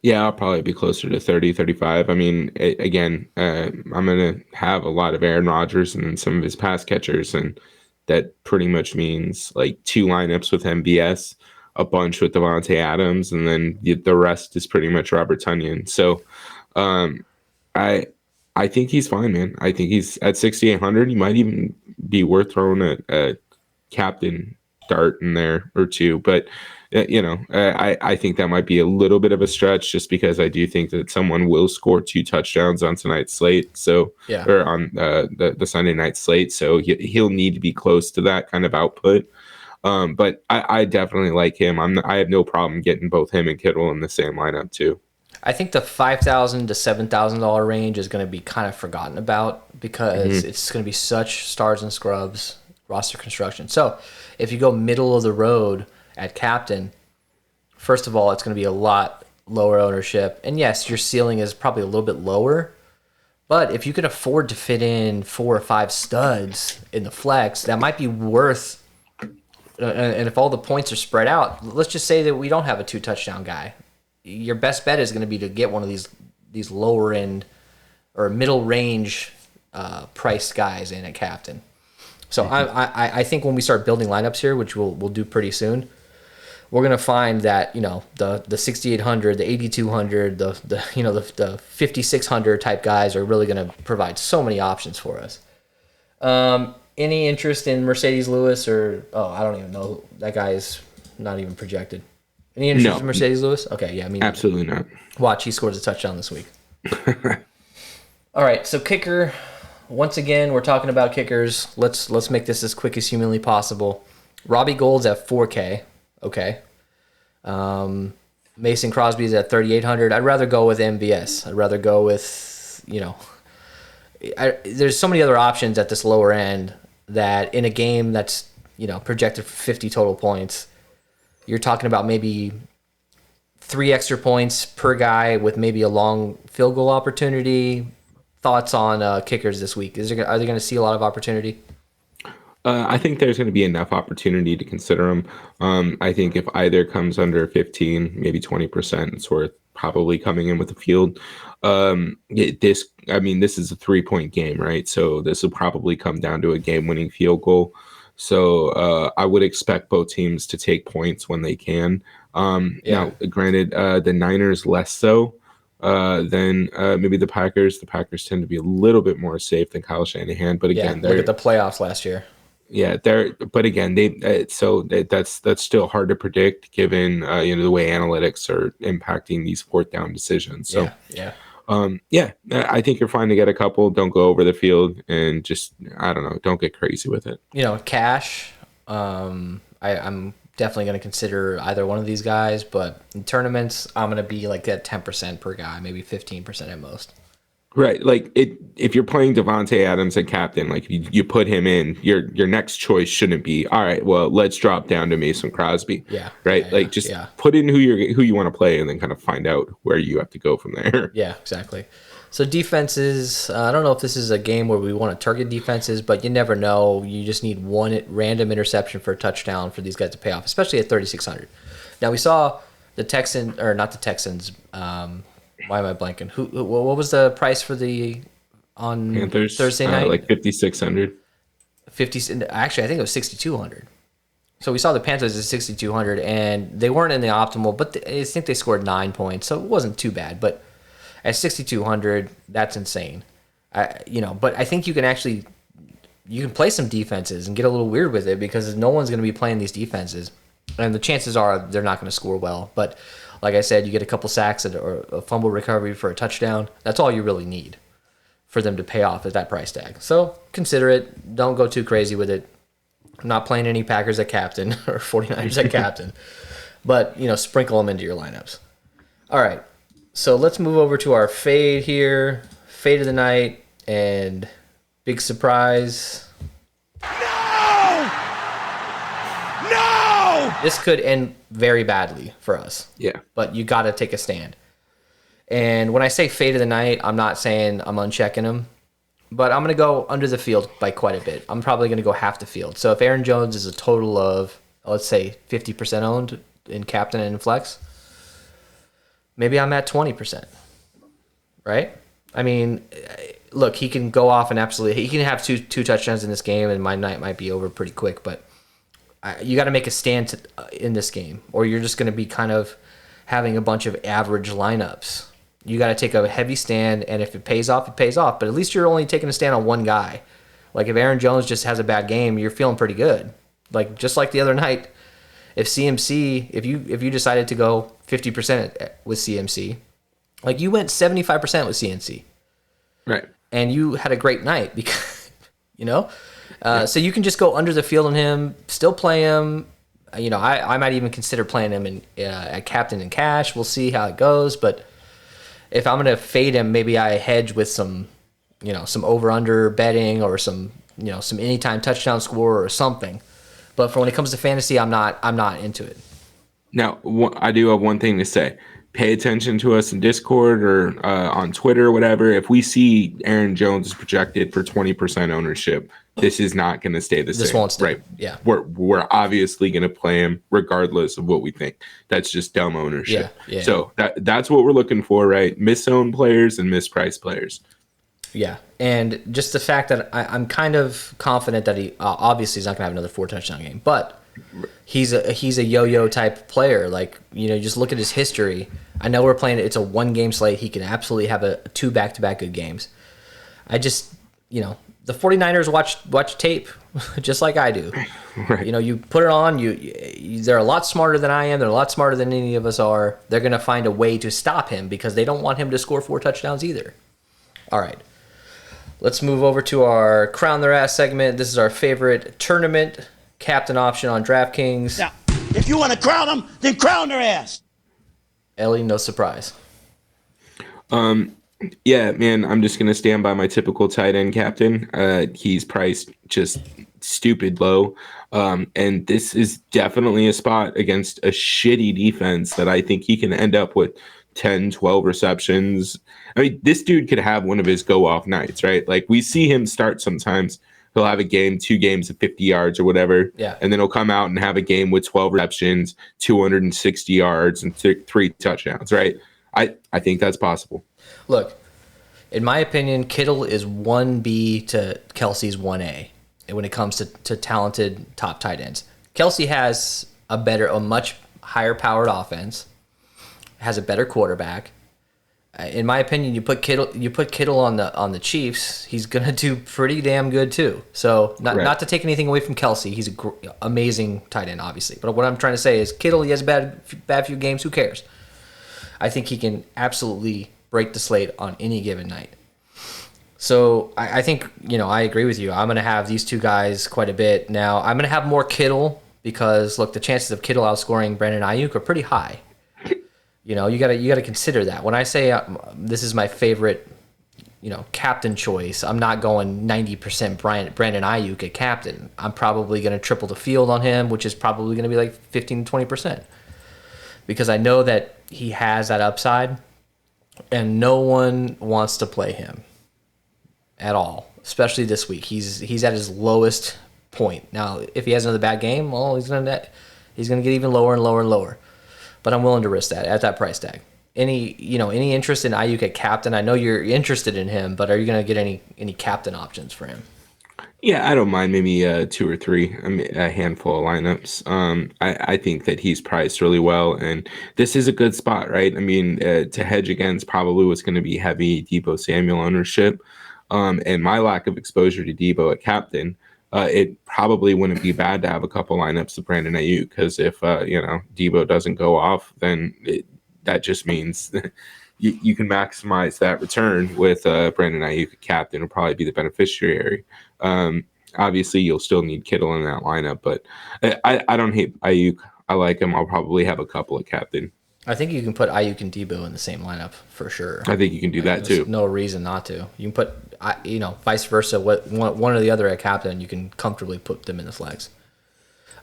Yeah, I'll probably be closer to 30, 35. I mean, again, I'm going to have a lot of Aaron Rodgers and some of his pass catchers, and that pretty much means like 2 lineups with MBS, a bunch with Devontae Adams, and then the rest is pretty much Robert Tonyan. So I think he's fine, man. I think he's at 6,800. He might even be worth throwing a captain dart in there or 2. But, I think that might be a little bit of a stretch just because I do think that someone will score 2 touchdowns on tonight's slate. So, or on the Sunday night slate. So he'll need to be close to that kind of output. But I definitely like him. I have no problem getting both him and Kittle in the same lineup too. I think the $5,000 to $7,000 range is going to be kind of forgotten about because it's going to be such stars and scrubs roster construction. So if you go middle of the road at captain, first of all, it's going to be a lot lower ownership. And yes, your ceiling is probably a little bit lower. But if you can afford to fit in 4 or 5 studs in the flex, that might be worth. And if all the points are spread out, let's just say that we don't have a 2 touchdown guy. Your best bet is going to be to get one of these lower end or middle range priced guys in at captain. So I think when we start building lineups here, which we'll do pretty soon, we're going to find that the 6,800, the 8,200, the 5,600 type guys are really going to provide so many options for us. Any interest in Mercedes Lewis I don't even know. That guy is not even projected. Any interest in Mercedes Lewis? Okay, yeah, I mean, absolutely not. Watch, he scores a touchdown this week. All right, so kicker. Once again, we're talking about kickers. Let's make this as quick as humanly possible. Robbie Gould's at 4K. Okay. Mason Crosby's at 3,800. I'd rather go with MVS. I'd rather go with there's so many other options at this lower end that in a game that's projected for 50 total points. You're talking about maybe 3 extra points per guy with maybe a long field goal opportunity. Thoughts on kickers this week? Are they going to see a lot of opportunity? I think there's going to be enough opportunity to consider them. I think if either comes under 15, maybe 20%, it's worth probably coming in with the field. This is a 3-point game, right? So this will probably come down to a game-winning field goal. So I would expect both teams to take points when they can. Now, granted, the Niners less so than maybe the Packers. The Packers tend to be a little bit more safe than Kyle Shanahan. But again, look at the playoffs last year. Yeah, but again, that's still hard to predict given the way analytics are impacting these fourth down decisions. So Yeah. yeah, I think you're fine to get a couple. Don't go over the field and just, I don't know, don't get crazy with it. Cash. I'm definitely going to consider either one of these guys, but in tournaments, I'm going to be like at 10% per guy, maybe 15% at most. Right, like if you're playing Devontae Adams at captain, like you put him in, your next choice shouldn't be, all right, well, let's drop down to Mason Crosby. Yeah. Right, Yeah, like just yeah. put in who you want to play, and then kind of find out where you have to go from there. Yeah, exactly. So defenses, I don't know if this is a game where we want to target defenses, but you never know. You just need one random interception for a touchdown for these guys to pay off, especially at 3,600. Now we saw the Texans, or not the Texans. Why am I blanking? What was the price for the on Panthers Thursday night? like 5,600. 50. Actually, I think it was 6,200. So we saw the Panthers at 6,200, and they weren't in the optimal, but I think they scored 9 points, so it wasn't too bad. But at 6,200, that's insane. But I think you can play some defenses and get a little weird with it because no one's going to be playing these defenses, and the chances are they're not going to score well. But like I said, you get a couple sacks or a fumble recovery for a touchdown. That's all you really need for them to pay off at that price tag. So consider it. Don't go too crazy with it. I'm not playing any Packers at captain or 49ers at captain, but sprinkle them into your lineups. All right. So let's move over to our fade here. Fade of the night, and big surprise. No! This could end very badly for us. Yeah. But you got to take a stand. And when I say fade of the night, I'm not saying I'm unchecking him, but I'm going to go under the field by quite a bit. I'm probably going to go half the field. So if Aaron Jones is a total of, let's say, 50% owned in captain and in flex, maybe I'm at 20%, right? I mean, look, he can go off and he can have two touchdowns in this game, and my night might be over pretty quick. But you got to make a stand in this game, or you're just going to be kind of having a bunch of average lineups. You got to take a heavy stand, and if it pays off, it pays off. But at least you're only taking a stand on one guy. Like if Aaron Jones just has a bad game, you're feeling pretty good. Like just like the other night, if you decided to go 50% with CMC, like you went 75% with CNC, right? And you had a great night because so you can just go under the field on him, still play him. I might even consider playing him at captain and cash. We'll see how it goes, but if I'm gonna fade him, maybe I hedge with some over under betting or some anytime touchdown score or something. But for when it comes to fantasy, I'm not into it. Now, I do have one thing to say. Pay attention to us in Discord or on Twitter or whatever. If we see Aaron Jones is projected for 20% ownership, this is not going to stay the same. This won't stay. Right? Yeah. We're obviously going to play him regardless of what we think. That's just dumb ownership. Yeah. So that's what we're looking for, right? Misowned players and mispriced players. Yeah, and just the fact that I'm kind of confident that he obviously he's not going to have another 4 touchdown game, but he's a yo-yo type player. Like just look at his history. I know we're playing it's a 1-game slate. He can absolutely have 2 back-to-back good games. I just the 49ers watch tape just like I do. Right. You put it on. They're a lot smarter than I am. They're a lot smarter than any of us are. They're going to find a way to stop him because they don't want him to score 4 touchdowns either. All right. Let's move over to our Crown Their Ass segment. This is our favorite tournament captain option on DraftKings. Now, if you want to crown them, then crown their ass. Ellie, no surprise. Yeah, man, I'm just going to stand by my typical tight end captain. He's priced just stupid low. And this is definitely a spot against a shitty defense that I think he can end up with 10, 12 receptions. I mean, this dude could have one of his go-off nights, right? Like, we see him start sometimes. He'll have a game, 2 games of 50 yards or whatever. Yeah. And then he'll come out and have a game with 12 receptions, 260 yards, and 3 touchdowns, right? I think that's possible. Look, in my opinion, Kittle is 1B to Kelsey's 1A when it comes to talented top tight ends. Kelsey has a much higher powered offense, has a better quarterback. In my opinion, you put Kittle on the Chiefs, he's gonna do pretty damn good too. So not to take anything away from Kelsey, he's an amazing tight end, obviously. But what I'm trying to say is Kittle, he has a bad few games. Who cares? I think he can absolutely break the slate on any given night. So I think, I agree with you. I'm going to have these two guys quite a bit. Now, I'm going to have more Kittle because, look, the chances of Kittle outscoring Brandon Ayuk are pretty high. You got to consider that. When I say this is my favorite, captain choice, I'm not going 90% Brandon Ayuk at captain. I'm probably going to triple the field on him, which is probably going to be like 15 to 20%. Because I know that he has that upside, and no one wants to play him at all, especially this week. He's at his lowest point. Now, if he has another bad game, well, he's gonna get even lower and lower and lower. But I'm willing to risk that at that price tag. Any interest in Ayuk at captain? I know you're interested in him, but are you gonna get any captain options for him? Yeah, I don't mind maybe 2 or 3, a handful of lineups. I think that he's priced really well, and this is a good spot, right? I mean, to hedge against probably what's going to be heavy Deebo Samuel ownership, and my lack of exposure to Deebo at captain. It probably wouldn't be bad to have a couple lineups of Brandon Ayuk, because if Deebo doesn't go off, then that just means you can maximize that return with Brandon Ayuk at captain. Will probably be the beneficiary. Obviously, you'll still need Kittle in that lineup, but I don't hate Ayuk. I like him. I'll probably have a couple at captain. I think you can put Ayuk and Deebo in the same lineup for sure. I think you can do that too. No reason not to. You can put, vice versa. One or the other at captain, you can comfortably put them in the flex.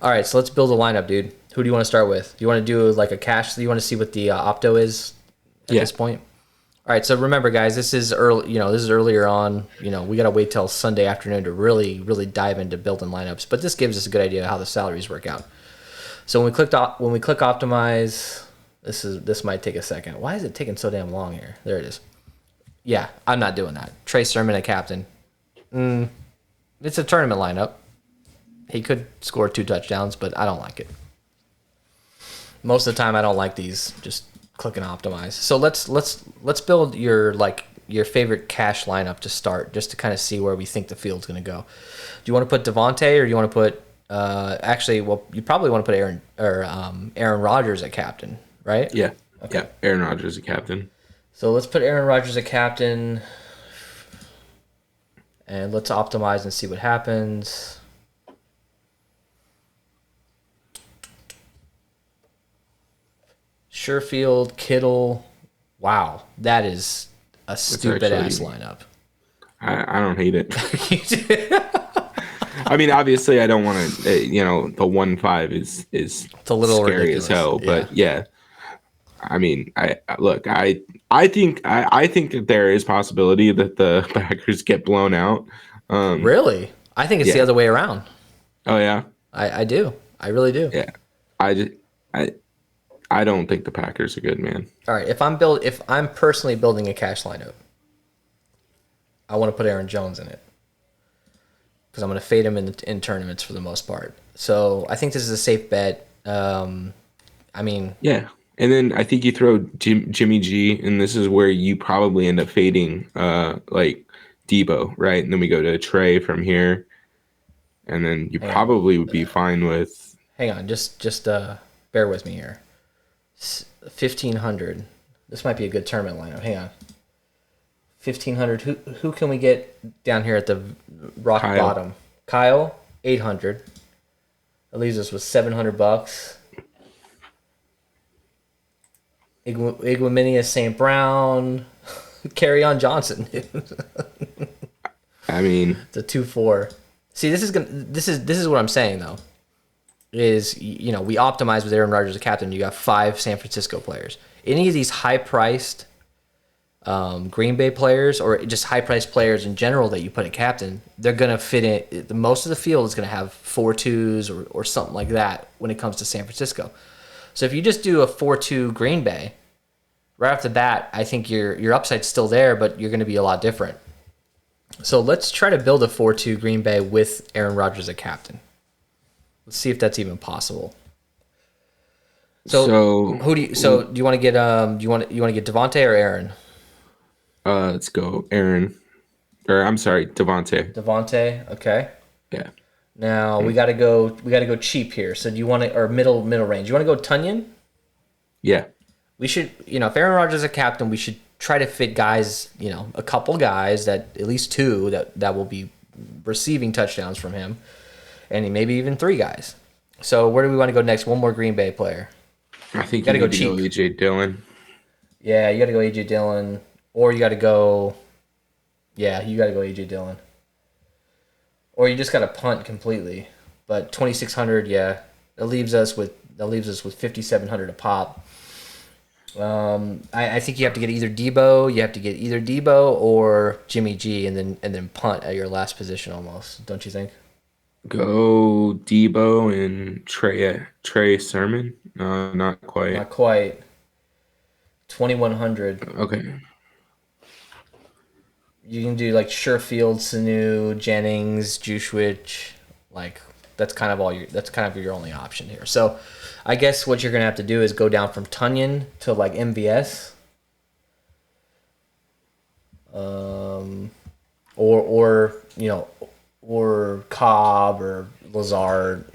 All right, so let's build a lineup, dude. Who do you want to start with? Do you want to do like a cash? Do you want to see what the opto is at this point? All right, so remember, guys, this is early. This is earlier on. We got to wait till Sunday afternoon to really, really dive into building lineups. But this gives us a good idea of how the salaries work out. So when we click optimize. This might take a second. Why is it taking so damn long here? There it is. Yeah, I'm not doing that. Trey Sermon at captain. It's a tournament lineup. He could score 2 touchdowns, but I don't like it. Most of the time, I don't like these. Just click and optimize. So let's build your favorite cash lineup to start, just to kind of see where we think the field's going to go. Do you want to put Devontae, or do you want to put? You probably want to put Aaron Rodgers at captain. Right? Yeah. Okay. Yeah. Aaron Rodgers is a captain. So let's put Aaron Rodgers at captain. And let's optimize and see what happens. Sherfield, Kittle. Wow. That is a stupid-ass lineup. I don't hate it. I mean, obviously, I don't want to, the 1-5 is it's a little scary ridiculous. As hell, but yeah. I mean, I think that there is possibility that the Packers get blown out. Really? I think it's the other way around. Oh yeah, I do. I really do. Yeah, I don't think the Packers are good, man. All right, if I'm personally building a cash lineup, I want to put Aaron Jones in it because I'm going to fade him in tournaments for the most part. So I think this is a safe bet. Yeah. And then I think you throw Jimmy G, and this is where you probably end up fading like Deebo, right? And then we go to Trey from here, and then you probably would be fine with. Hang on, just bear with me here. 1,500. This might be a good tournament lineup. Hang on. 1,500. Who can we get down here at the rock bottom? Kyle, 800. That leaves us with $700. Igwaminius St. Brown, Kerryon Johnson. I mean, it's a 2-4. See, this is what I'm saying though. Is we optimize with Aaron Rodgers as captain. You got 5 San Francisco players. Any of these high-priced Green Bay players, or just high-priced players in general that you put at captain, they're gonna fit in. Most of the field is gonna have 4-2s or something like that when it comes to San Francisco. So if you just do a 4-2 Green Bay, right off the bat, I think your upside's still there, but you're going to be a lot different. So let's try to build a 4-2 Green Bay with Aaron Rodgers as captain. Let's see if that's even possible. So do you want to get do you want to get Devontae or Aaron? Let's go Aaron. Or I'm sorry, Devontae. Devontae, okay. Yeah. Now we gotta go cheap here. So do you want to, or middle range? You want to go Tunyon? Yeah. We should, if Aaron Rodgers is a captain, we should try to fit guys, a couple guys that at least two that will be receiving touchdowns from him, and maybe even three guys. So where do we want to go next? One more Green Bay player. I think Gotta you go need to go cheap. AJ Dillon. Yeah, you got to go AJ Dillon, or you got to go. Yeah, you got to go AJ Dillon, or you just got to punt completely. But 2,600, yeah, that leaves us with 5,700 a pop. I think you have to get either Debo or Jimmy G, and then punt at your last position almost. Don't you think? Go Debo and Trey Sermon. Not quite. Not quite. 2,100. Okay. You can do like Sherfield, Sanu, Jennings, Juszczyk. Like that's kind of your only option here. So I guess what you're gonna have to do is go down from Tunyon to like MVS. Or Cobb or Lazard,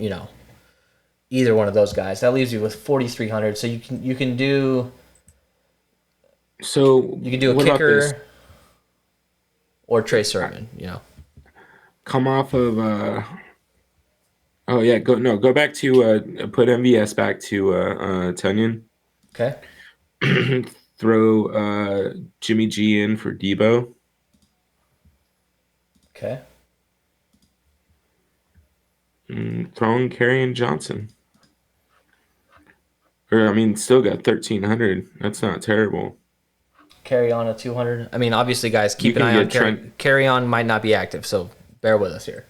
either one of those guys. That leaves you with 4,300. So you can do So a what about this? kicker or Trey Sermon. Come off of oh yeah, go back to put MVS back to Tunyon. Okay. Throw Jimmy G in for Debo. Okay. Throw in Kerryon Johnson. Or I mean, still got 1,300. That's not terrible. Carry on at 200. I mean, obviously, guys, keep You an can eye on get Carry on might not be active, so bear with us here.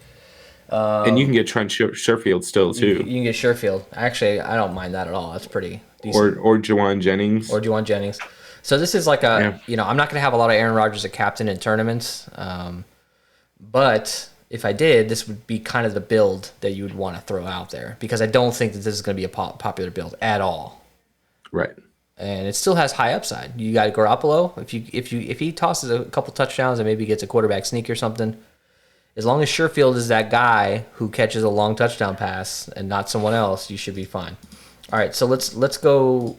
And you can get Trent Sherfield still You too, can get Sherfield. Actually, I don't mind that at all. That's pretty decent. or Jawan Jennings. Or Juwan Jennings. So this is like I'm not going to have a lot of Aaron Rodgers as captain in tournaments. But if I did, this would be kind of the build that you would want to throw out there because I don't think that this is going to be a popular build at all. Right. And it still has high upside. You got Garoppolo. If he tosses a couple touchdowns and maybe gets a quarterback sneak or something, as long as Sherfield is that guy who catches a long touchdown pass and not someone else, you should be fine. All right, so let's go.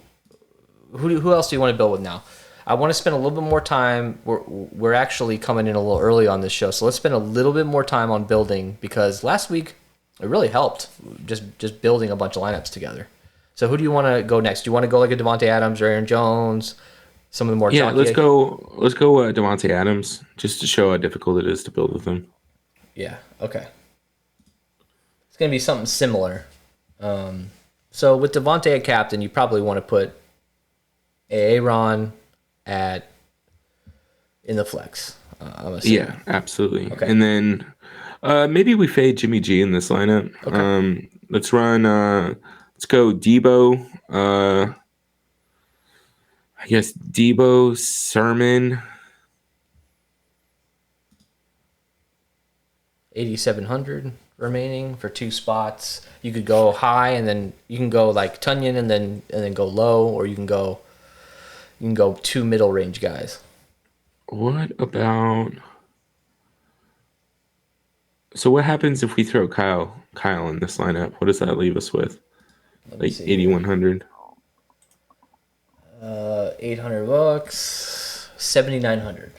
Who else do you want to build with now? I want to spend a little bit more time. We're actually coming in a little early on this show, so let's spend a little bit more time on building because last week it really helped just building a bunch of lineups together. So who do you want to go next? Do you want to go like a Devontae Adams or Aaron Jones? Some of the more Let's go Devontae Adams just to show how difficult it is to build with him. Yeah. Okay. It's gonna be something similar. So with Devontae at captain, you probably want to put Aaron in the flex. I'm assuming. Yeah, absolutely. Okay. And then maybe we fade Jimmy G in this lineup. Okay. Let's run. Let's go Debo. I guess Debo, Sermon. 8,700 remaining for two spots. You could go high and then you can go like Tunyon and then go low, or you can go two middle range guys. What about? So what happens if we throw Kyle in this lineup? What does that leave us with? Like 8,100. $800, 7,900.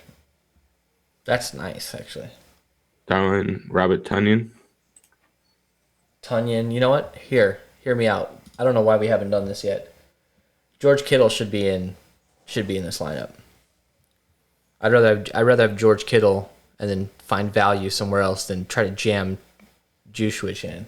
That's nice, actually. Darwin, Robert Tunyon. Tunyon, you know what? Hear me out. I don't know why we haven't done this yet. George Kittle should be in this lineup. I'd rather have George Kittle and then find value somewhere else than try to jam Juszczyk in.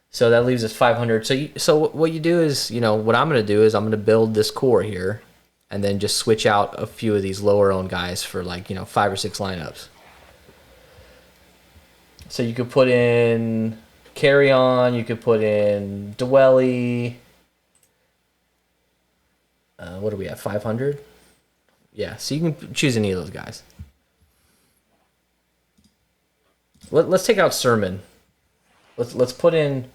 So that leaves us 500. So what you do is, what I'm going to do is I'm going to build this core here and then just switch out a few of these lower owned guys for 5 or 6 lineups. So you could put in Carry On, you could put in Dwelly. What do we have, 500? Yeah, so you can choose any of those guys. Let's take out Sermon. Let's put in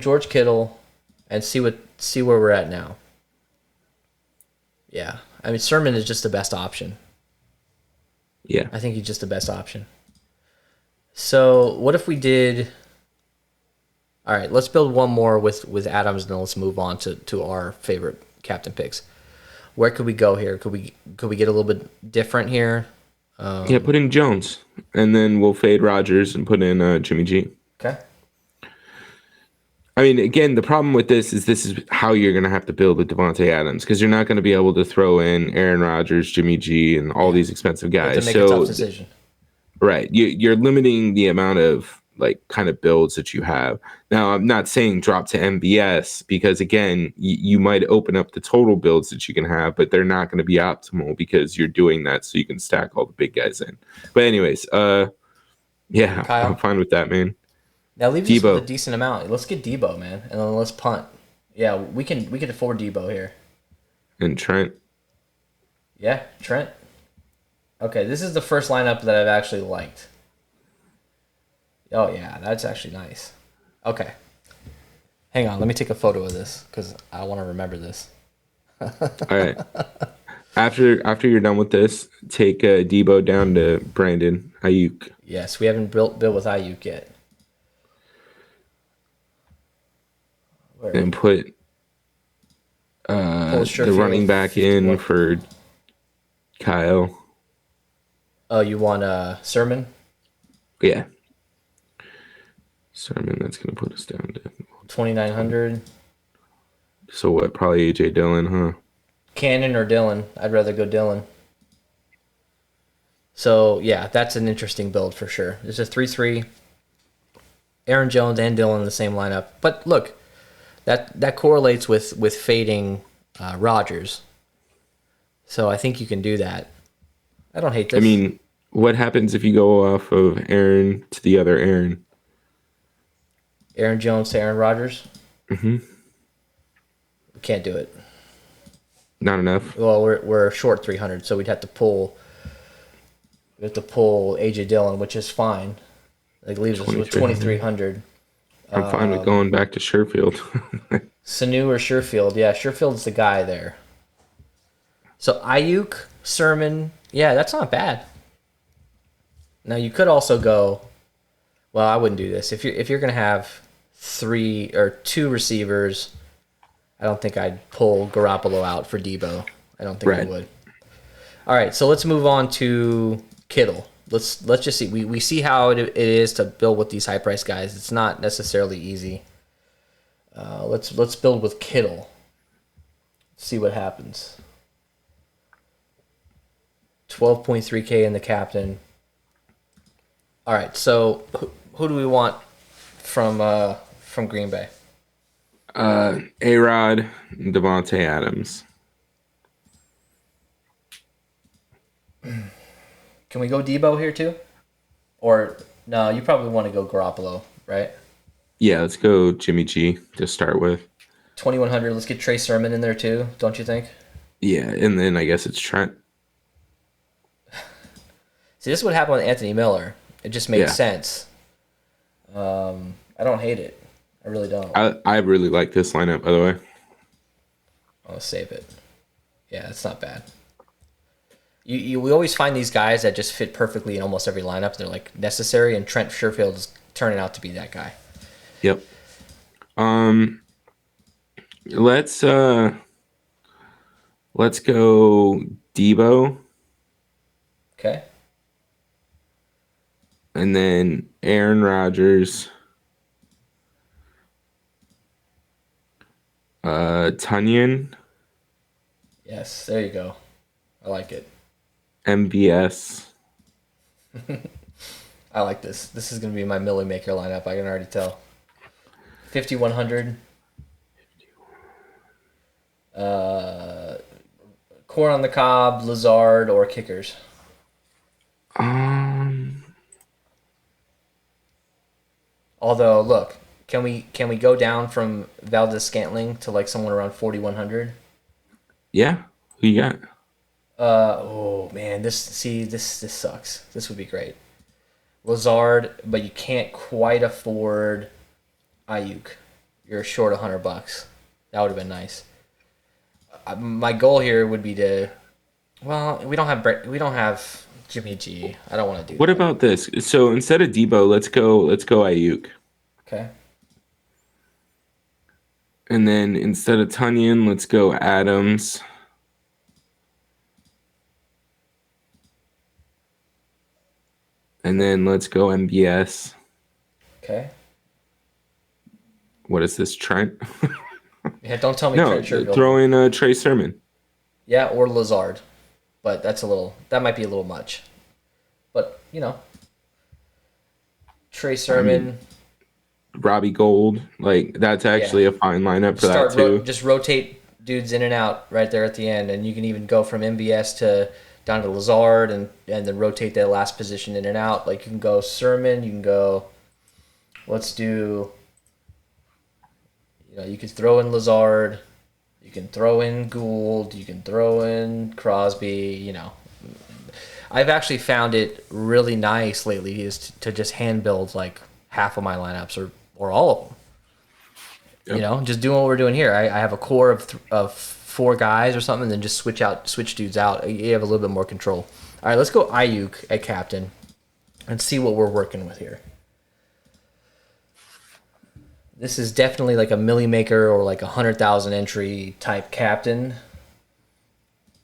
George Kittle and see where we're at now. Yeah, I mean, Sermon is just the best option. Yeah. I think he's just the best option. So what if we did... All right, let's build one more with Adams, and then let's move on to our favorite captain picks. Where could we go here? Could we get a little bit different here? Put in Jones, and then we'll fade Rodgers and put in Jimmy G. Okay. I mean, again, the problem with this is how you're going to have to build with Devontae Adams, because you're not going to be able to throw in Aaron Rodgers, Jimmy G, and all these expensive guys. You have to make a tough decision. Right. You're limiting the amount of kind of builds that you have. Now, I'm not saying drop to MBS, because again, you might open up the total builds that you can have, but they're not going to be optimal because you're doing that so you can stack all the big guys in. But anyways, Kyle? I'm fine with that, man. Now leave us with a decent amount. Let's get Debo, man, and then let's punt. Yeah, we can afford Debo here. And Trent. Yeah, Trent. Okay, this is the first lineup that I've actually liked. Oh, yeah, that's actually nice. Okay. Hang on, let me take a photo of this because I want to remember this. All right. After you're done with this, take Debo down to Brandon Ayuk. Yes, we haven't built with Ayuk yet. And put the running back in for Kyle. Oh, you want Sermon? Yeah. Sermon, that's going to put us down to 2,900. So what? Probably A.J. Dillon, huh? Cannon or Dillon? I'd rather go Dillon. So, yeah, that's an interesting build for sure. There's a 3-3. Aaron Jones and Dillon in the same lineup. But look, that correlates with fading Rodgers. So I think you can do that. I don't hate this. I mean, what happens if you go off of Aaron to the other Aaron? Aaron Jones to Aaron Rodgers? Mm-hmm. We can't do it. Not enough? Well, we're short 300, so we'd have to pull A.J. Dillon, which is fine. It leaves us with 2,300. I'm fine with going back to Sherfield. Sanu or Sherfield? Yeah, Sherfield's the guy there. So Ayuk, Sermon, yeah, that's not bad. Now you could also go. Well, I wouldn't do this. If you're gonna have 3 or 2 receivers, I don't think I'd pull Garoppolo out for Debo. I don't think I would. All right, so let's move on to Kittle. Let's just see. We see how it is to build with these high price guys. It's not necessarily easy. Let's build with Kittle. See what happens. 12.3K in the captain. All right, so who do we want from Green Bay? A-Rod, Devontae Adams. Can we go Debo here too? Or no, you probably want to go Garoppolo, right? Yeah, let's go Jimmy G to start with. 2,100. Let's get Trey Sermon in there too, don't you think? Yeah, and then I guess it's Trent. See, this is what happened with Anthony Miller. It just makes sense. I don't hate it. I really don't. I really like this lineup, by the way. I'll save it. Yeah, it's not bad. We always find these guys that just fit perfectly in almost every lineup. They're like necessary, and Trent Sherfield is turning out to be that guy. Yep. Let's go Debo. Okay. And then Aaron Rodgers. Tunyon. Yes, there you go. I like it. MBS. I like this. This is going to be my Millie Maker lineup. I can already tell. 5,100. Corn on the cob, Lazard, or kickers. Although, look, can we go down from Valdez-Scantling to like someone around 4,100? Yeah. Who you got? Oh man, this sucks. This would be great. Lazard, but you can't quite afford Ayuk. You're short $100. That would have been nice. My goal here would be to Well, we don't have Jimmy G. I don't want to do What that. about this? So instead of Debo, let's go Ayuk. Okay. And then instead of Tunyon, let's go Adams. And then let's go MBS. Okay. What is this, Trent? Yeah, don't tell me No, Trent Sherfield. throw in Trey Sermon. Yeah, or Lazard. But that might be a little much. But, Trey Sermon. Robbie Gold. Like, that's actually a fine lineup for that, too. Just rotate dudes in and out right there at the end. And you can even go from MBS down to Lazard and then rotate that last position in and out. Like, you can go Sermon. You can go, let's do, you could throw in Lazard. You can throw in Gould. You can throw in Crosby, I've actually found it really nice lately is to just hand build like half of my lineups or all of them. Yep. Just doing what we're doing here. I have a core of 4 guys or something, and then just switch dudes out. You have a little bit more control. All right, let's go Ayuk at captain and see what we're working with here. This is definitely like a milli maker or like 100,000 entry type captain,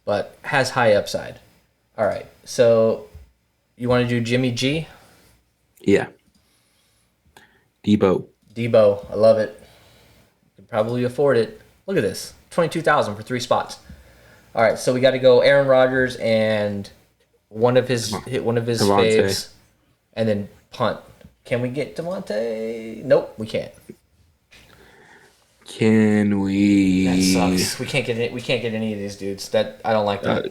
but has high upside. All right, so you want to do Jimmy G? Yeah. Debo, I love it. You can probably afford it. Look at this, 22,000 for 3 spots. All right, so we got to go Aaron Rodgers and one of his faves, and then punt. Can we get Devontae? Nope, we can't. Can we? That sucks. We can't get any of these dudes. That I don't like that.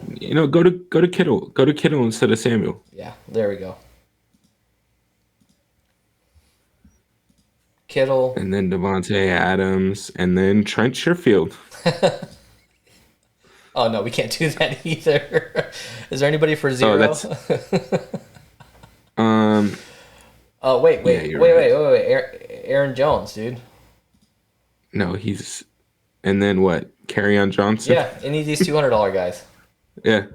Go to Kittle. Go to Kittle instead of Samuel. Yeah, there we go. Kittle. And then Devontae Adams, and then Trent Sherfield. Oh no, we can't do that either. Is there anybody for 0? Oh wait. Aaron Jones, dude. No, he's. And then what? Kerryon Johnson. Yeah, any of these $200 guys. Yeah.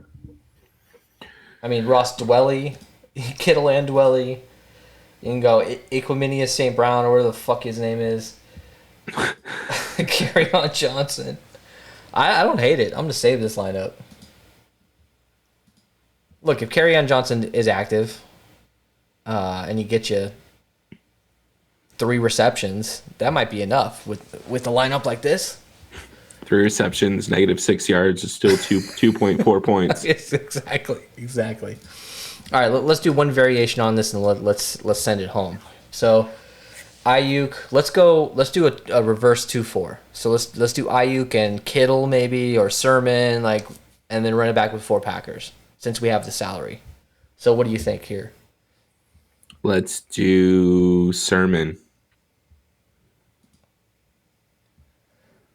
I mean, Ross Dwelly, Kittle and Dwelly. You can go Equiminius St. Brown or whatever the fuck his name is. Kerryon Johnson. I don't hate it. I'm going to save this lineup. Look, if Kerryon Johnson is active and he gets you 3 receptions, that might be enough with a lineup like this. 3 receptions, -6 yards is still 2.4 points. Yes, exactly. All right, let's do one variation on this and let's send it home. So Ayuk, let's do a reverse 2-4. So let's do Ayuk and Kittle maybe or Sermon and then run it back with 4 Packers since we have the salary. So what do you think here? Let's do Sermon.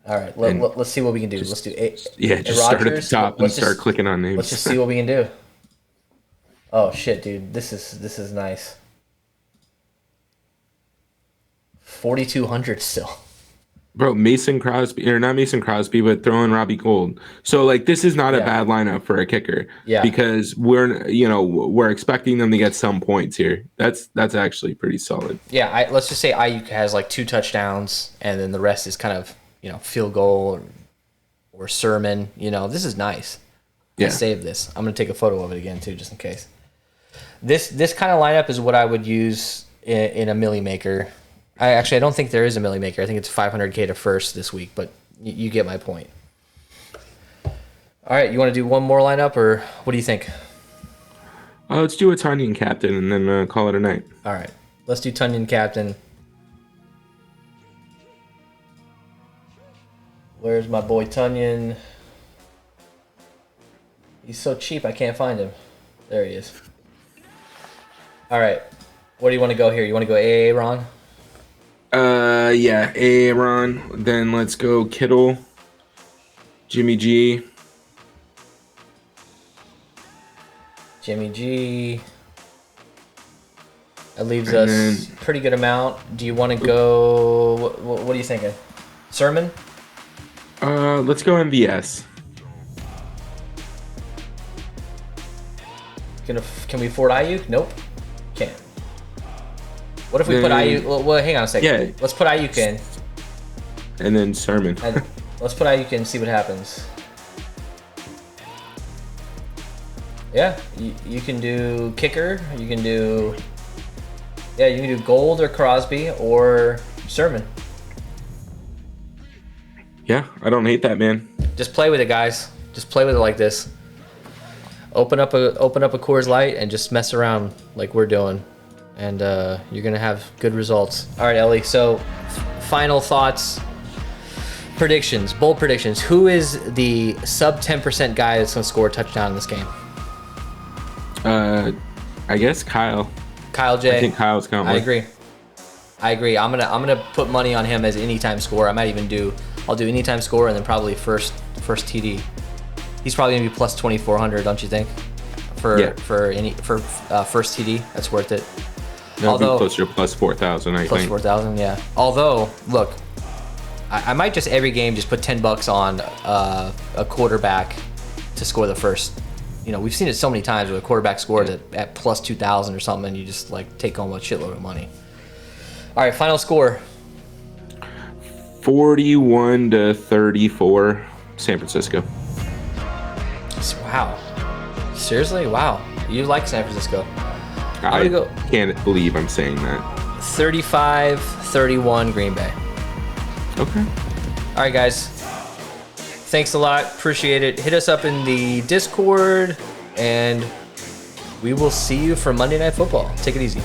All right, let's see what we can do. Let's do just start at the top and start clicking on names. Let's just see what we can do. Oh shit, dude, this is nice. 4,200 still. Bro, Mason Crosby, or not Mason Crosby, but throw in Robbie Gould. So this is not a bad lineup for a kicker. Yeah. Because we're expecting them to get some points here. That's actually pretty solid. Yeah, let's just say Ayuk has 2 touchdowns, and then the rest is kind of field goal or Sermon. This is nice. Yeah. I saved this. I'm gonna take a photo of it again too, just in case. This kind of lineup is what I would use in a milli maker. I don't think there is a milli maker. I think it's 500K to first this week, but you get my point. All right, you want to do one more lineup, or what do you think? Let's do a Tunyon captain and then call it a night. All right, let's do Tunyon captain. Where's my boy Tunyon? He's so cheap, I can't find him. There he is. All right, what do you want to go here? You want to go AA, Ron? Yeah, Aaron. Then let's go Kittle, Jimmy G. That leaves us pretty good amount. Do you want to go? What are you thinking? Sermon? Let's go MVS. Can we afford Ayuk? Nope. Can't. What if we put Ayuk? Well, hang on a second. Yeah. Let's put Ayuk in. And then Sermon. And let's put Ayuk in and see what happens. Yeah, you can do kicker. You can do Gold or Crosby or Sermon. Yeah, I don't hate that, man. Just play with it, guys. Just play with it like this. Open up a Coors Light and just mess around like we're doing, and you're gonna have good results. All right, Ellie. So, final thoughts, predictions, bold predictions. Who is the sub 10% guy that's gonna score a touchdown in this game? I guess Kyle. Kyle J. I think Kyle's going. I agree. I'm gonna put money on him as anytime scorer. I'll do anytime scorer and then probably first TD. He's probably gonna be plus 2,400, don't you think? For first TD, that's worth it. That'll be closer to plus 4,000, I think. Plus 4,000, yeah. Although, look, I might just every game just put $10 on a quarterback to score the first. You know, we've seen it so many times where a quarterback scored at plus 2,000 or something, and you just like take home a shitload of money. All right, final score. 41-34, San Francisco. Wow. Seriously? Wow. You like San Francisco. I can't believe I'm saying that. 35-31 Green Bay. Okay. All right, guys. Thanks a lot. Appreciate it. Hit us up in the Discord, and we will see you for Monday Night Football. Take it easy.